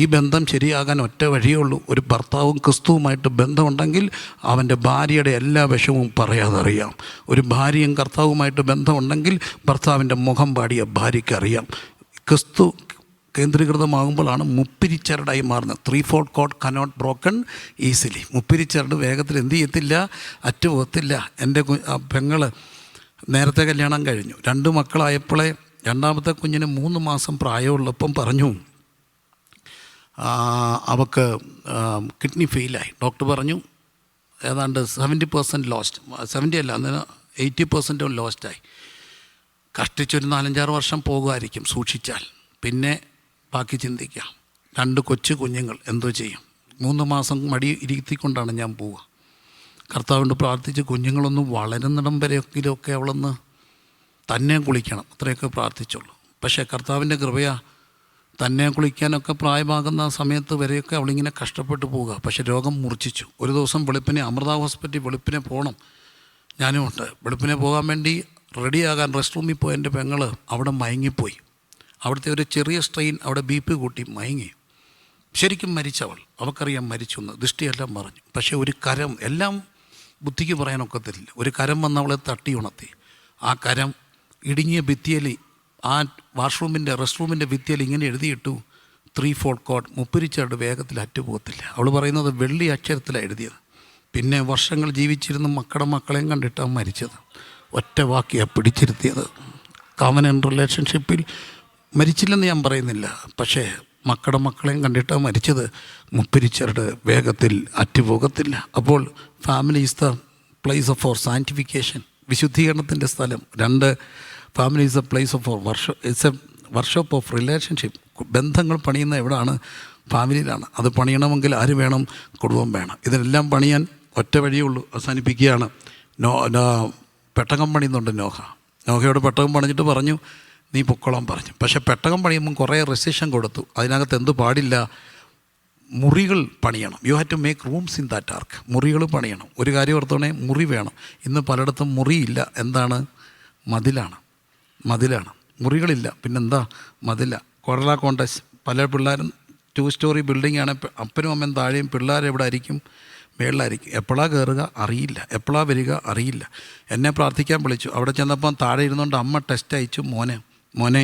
ഈ ബന്ധം ശരിയാകാൻ ഒറ്റ വഴിയേ ഉള്ളൂ. ഒരു ഭർത്താവും ക്രിസ്തുവുമായിട്ട് ബന്ധമുണ്ടെങ്കിൽ അവൻ്റെ ഭാര്യയുടെ എല്ലാ വിഷമവും പറയാതെ അറിയാം. ഒരു ഭാര്യയും കർത്താവുമായിട്ട് ബന്ധമുണ്ടെങ്കിൽ ഭർത്താവിൻ്റെ മുഖം പാടിയ ഭാര്യയ്ക്ക് അറിയാം. ക്രിസ്തു കേന്ദ്രീകൃതമാകുമ്പോഴാണ് മുപ്പിരിച്ചരടായി മാറുന്നത്. 3/4 കോഡ് കനോട്ട് ബ്രോക്കൺ ഈസിലി. മുപ്പിരിച്ചരട് വേഗത്തിൽ എന്ത് ചെയ്യത്തില്ല, അറ്റുപോകത്തില്ല. എൻ്റെ പെങ്ങൾ നേരത്തെ കല്യാണം കഴിഞ്ഞു. 2 മക്കളായപ്പോഴേ രണ്ടാമത്തെ കുഞ്ഞിന് 3 മാസം പ്രായമുള്ളപ്പം പറഞ്ഞു അവൾക്ക് കിഡ്നി ഫെയിലായി. ഡോക്ടർ പറഞ്ഞു ഏതാണ്ട് 70% ലോസ്റ്റ്, 70 അല്ല അന്ന് 80% ലോസ്റ്റായി. കഷ്ടിച്ചൊരു 4-5 വർഷം പോകുമായിരിക്കും സൂക്ഷിച്ചാൽ. പിന്നെ ബാക്കി ചിന്തിക്കാം. 2 കൊച്ചു കുഞ്ഞുങ്ങൾ എന്തോ ചെയ്യും? 3 മാസം മടി ഇരുത്തിക്കൊണ്ടാണ് ഞാൻ പോവുക. കർത്താവിനോട് പ്രാർത്ഥിച്ച് കുഞ്ഞുങ്ങളൊന്നും വളരുന്നിടം വരെയൊക്കെ അവളൊന്ന് തന്നെ കുളിക്കണം, അത്രയൊക്കെ പ്രാർത്ഥിച്ചുള്ളൂ. പക്ഷേ കർത്താവിൻ്റെ കൃപയാ, തന്നെ കുളിക്കാനൊക്കെ പ്രായമാകുന്ന സമയത്ത് വരെയൊക്കെ അവളിങ്ങനെ കഷ്ടപ്പെട്ടു പോവുക. പക്ഷേ രോഗം മൂർച്ഛിച്ചു. ഒരു ദിവസം വെളുപ്പിനെ അമൃത ഹോസ്പിറ്റൽ വെളുപ്പിനെ പോകണം, ഞാനുമുണ്ട്. വെളുപ്പിനെ പോകാൻ വേണ്ടി റെഡിയാകാൻ റെസ്റ്റ് റൂമിൽ പോയ എൻ്റെ പെങ്ങൾ അവിടെ മയങ്ങിപ്പോയി. അവിടുത്തെ ഒരു ചെറിയ സ്ട്രെയിൻ അവിടെ BP കൂട്ടി മയങ്ങി. ശരിക്കും മരിച്ചവൾ, അവൾക്കറിയാം മരിച്ചു എന്ന്, ദൃഷ്ടിയെല്ലാം പറഞ്ഞു. പക്ഷേ ഒരു കരം, എല്ലാം ബുദ്ധിക്ക് പറയാനൊക്കത്തില്ല, ഒരു കരം വന്ന് അവളെ തട്ടി ഉണർത്തി. ആ കരം ഇടുങ്ങിയ ഭിത്തിയിൽ, ആ റെസ്റ്റ് റൂമിൻ്റെ ഭിത്തിയിൽ ഇങ്ങനെ എഴുതിയിട്ടു 3/4 കോഡ് മുപ്പിരിച്ചരട് വേഗത്തിൽ അറ്റുപോകത്തില്ല. അവൾ പറയുന്നത് വെള്ളി അക്ഷരത്തിലാണ് എഴുതിയത്. പിന്നെ വർഷങ്ങൾ ജീവിച്ചിരുന്ന മക്കളെയും കണ്ടിട്ടാണ് മരിച്ചത്. ഒറ്റ വാക്കിയാണ് പിടിച്ചിരുത്തിയത്. കവനൻ്റ് റിലേഷൻഷിപ്പിൽ മരിച്ചില്ലെന്ന് ഞാൻ പറയുന്നില്ല, പക്ഷേ മക്കളെയും കണ്ടിട്ടാണ് മരിച്ചത്. മുപ്പിരിച്ചരട് വേഗത്തിൽ അറ്റുപോകത്തില്ല. അപ്പോൾ family is the place of for sanctification, വിശുദ്ധീകരണത്തിൻ്റെ സ്ഥലം. 2, family is a place of for workshop of relationship. ബന്ധങ്ങൾ പണിയുന്ന എവിടെയാണ്? ഫാമിലിയിലാണ്. അത് പണിയണമെങ്കിൽ ആര് വേണം? കുടുംബം വേണം. ഇതിനെല്ലാം പണിയാൻ ഒറ്റ വഴിയേ ഉള്ളൂ. അവസാനിപ്പിക്കുകയാണ്. പെട്ടകം പണിയുന്നുണ്ട് നോഹയോട് പെട്ടകം പണിഞ്ഞിട്ട് പറഞ്ഞു നീ പൊക്കോളാൻ പറഞ്ഞു. പക്ഷേ പെട്ടകം പണിയുമ്പം കുറേ റെസ്ട്രിക്ഷൻ കൊടുത്തു. അതിനകത്ത് എന്ത് പാടില്ല? മുറികൾ പണിയണം. You have to make rooms in that ark. മുറികൾ പണിയണം. ഒരു കാര്യം ഓർത്തോണേ, മുറി വേണം. ഇന്ന് പലയിടത്തും മുറിയില്ല. എന്താണ്? മതിലാണ്. മുറികളില്ല, പിന്നെന്താ? മതില. കൊറല കോണ്ടസ്. പല പിള്ളേരും 2 സ്റ്റോറി ബിൽഡിംഗ് ആണ്. അപ്പനും അമ്മയും താഴെയും, പിള്ളേരെവിടെ ആയിരിക്കും? മേളിലായിരിക്കും. എപ്പോഴാണ് കയറുക അറിയില്ല, എപ്പോഴാണ് വരിക അറിയില്ല. എന്നെ പ്രാർത്ഥിക്കാൻ വിളിച്ചു. അവിടെ ചെന്നപ്പം താഴെ ഇരുന്നുകൊണ്ട് അമ്മ ടെസ്റ്റ് അയച്ചു, മോനെ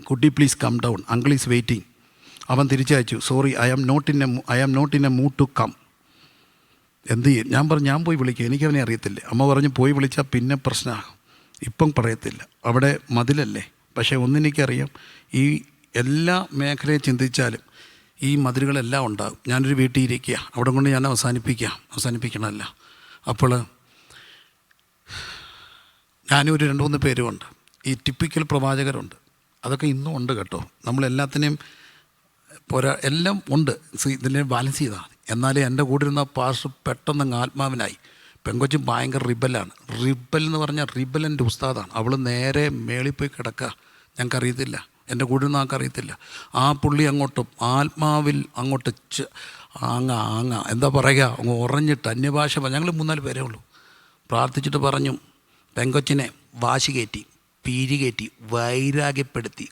കുട്ടി please come down, uncle is waiting. അവൻ തിരിച്ചയച്ചു, sorry I am not in a mood to come. എന്ത് ചെയ്യും? ഞാൻ പറഞ്ഞു ഞാൻ പോയി വിളിക്കുക, എനിക്കവനെ അറിയത്തില്ല. അമ്മ പറഞ്ഞു പോയി വിളിച്ചാൽ പിന്നെ പ്രശ്നമാകും. ഇപ്പം പറയത്തില്ല, അവിടെ മതിലല്ലേ. പക്ഷേ ഒന്നെനിക്കറിയാം, ഈ എല്ലാ മേഖലയെ ചിന്തിച്ചാലും ഈ മതിലുകളെല്ലാം ഉണ്ടാകും. ഞാനൊരു വീട്ടിൽ ഇരിക്കുക, അവിടെ കൊണ്ട് ഞാൻ അവസാനിപ്പിക്കണമല്ല. അപ്പോൾ ഞാനും ഒരു 2-3 പേരുമുണ്ട്, ഈ ടിപ്പിക്കൽ പ്രവാചകരുണ്ട്. അതൊക്കെ ഇന്നും ഉണ്ട് കേട്ടോ. നമ്മളെല്ലാത്തിനെയും എല്ലാം ഉണ്ട്, ഇതിനെ ബാലൻസ് ചെയ്താൽ മതി. എന്നാലേ എൻ്റെ കൂടെ ഇരുന്ന പാസ്റ്റർ പെട്ടെന്ന് ആത്മാവിനായി. പെങ്കൊച്ച് ഭയങ്കര റിബലാണ്. റിബൽ എന്ന് പറഞ്ഞാൽ റിബലൻ്റെ ഉസ്താദാണ്. അവൾ നേരെ മേളിൽ പോയി കിടക്കുക. ഞങ്ങൾക്കറിയത്തില്ല, എൻ്റെ കൂടെ ഇരുന്ന ആൾക്കറിയത്തില്ല. ആ പുള്ളി അങ്ങോട്ടും ആത്മാവിൽ അങ്ങോട്ട് എന്താ പറയുക, അങ്ങ് ഉറഞ്ഞിട്ട് അന്യഭാഷ. ഞങ്ങൾ 3-4 പേരേ ഉള്ളൂ. പ്രാർത്ഥിച്ചിട്ട് പറഞ്ഞു, പെങ്കൊച്ചിനെ വാശി കയറ്റി, പീരി കയറ്റി, വൈരാഗ്യപ്പെടുത്തി,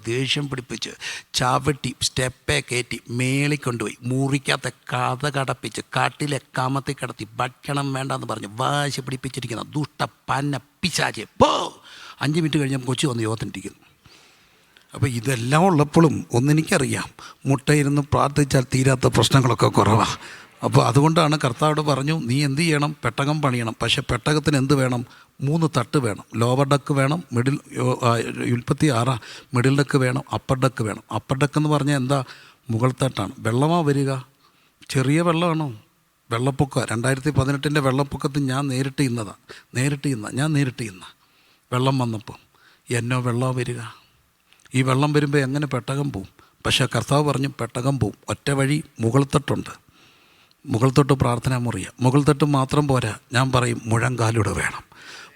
ദേഷ്യം പിടിപ്പിച്ച്, ചവിട്ടി, സ്റ്റെപ്പേ കയറ്റി, മേളിൽ കൊണ്ടുപോയി, മുറിക്കകത്ത് കഥ കടപ്പിച്ച്, കാട്ടിലെ കാമത്തിൽ കിടത്തി, ഭക്ഷണം വേണ്ടെന്ന് പറഞ്ഞ് വാശി പിടിപ്പിച്ചിരിക്കുന്ന ദുഷ്ട പന്ന പിശാചെ പോ. 5 മിനിറ്റ് കഴിഞ്ഞപ്പോൾ കൊച്ചു വന്ന് യോഗത്തിനിരിക്കുന്നു. അപ്പോൾ ഇതെല്ലാം ഉള്ളപ്പോഴും ഒന്നെനിക്കറിയാം, മുട്ടയിരുന്ന് പ്രാർത്ഥിച്ചാൽ തീരാത്ത പ്രശ്നങ്ങളൊക്കെ കുറവാണ്. അപ്പോൾ അതുകൊണ്ടാണ് കർത്താവോട് പറഞ്ഞു, നീ എന്ത് ചെയ്യണം, പെട്ടകം പണിയണം. പക്ഷേ പെട്ടകത്തിന് എന്ത് വേണം? 3 തട്ട് വേണം. ലോവർ ഡക്ക് വേണം, ഉൽപ്പത്തി 6 മിഡിൽ ഡക്ക് വേണം, അപ്പർ ഡക്ക് വേണം. അപ്പർ ഡക്ക് എന്ന് പറഞ്ഞാൽ എന്താ? മുകൾ തട്ടാണ്. വെള്ളമാണ് വരിക, ചെറിയ വെള്ളമാണോ? വെള്ളപ്പൊക്കം 2018 വെള്ളപ്പൊക്കത്തിൽ ഞാൻ നേരിട്ട് ഇന്ന വെള്ളം വന്നപ്പോൾ എന്നോ വെള്ളം വരിക. ഈ വെള്ളം വരുമ്പോൾ എങ്ങനെ പെട്ടകം പോവും? പക്ഷേ കർത്താവ് പറഞ്ഞു, പെട്ടകം പോവും. ഒറ്റ വഴി, മുകൾ തട്ടുണ്ട്. മുകൾ തൊട്ട് പ്രാർത്ഥനാ മുറിയാണ്. മുകൾ തട്ട് മാത്രം പോരാ, ഞാൻ പറയും മുഴങ്കാലൂടെ വേണം.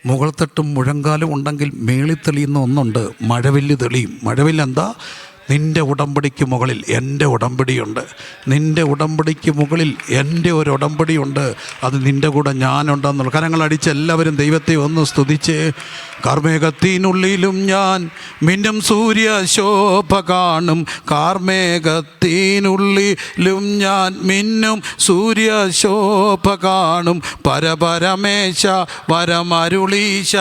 മുകൾ തട്ടും മുഴങ്കാലും ഉണ്ടെങ്കിൽ മേളിൽ തെളിയുന്ന ഒന്നുണ്ട്, മഴവില്ല് തെളിയും. മഴവില്ലെന്താ? നിൻ്റെ ഉടമ്പടിക്ക് മുകളിൽ എൻ്റെ ഉടമ്പടിയുണ്ട്. നിൻ്റെ ഉടമ്പടിക്ക് മുകളിൽ എൻ്റെ ഒരു ഉടമ്പടിയുണ്ട്. അത് നിൻ്റെ കൂടെ ഞാനുണ്ടെന്നുള്ള കരങ്ങളടിച്ച് എല്ലാവരും ദൈവത്തെ ഒന്ന് സ്തുതിച്ച്. കാർമേഘത്തിനുള്ളിലും ഞാൻ മിന്നും സൂര്യശോഭ കാണും. കാർമേഘത്തിനുള്ളിലും ഞാൻ മിന്നും സൂര്യശോഭ കാണും. പരപരമേശ വരമരുളീശ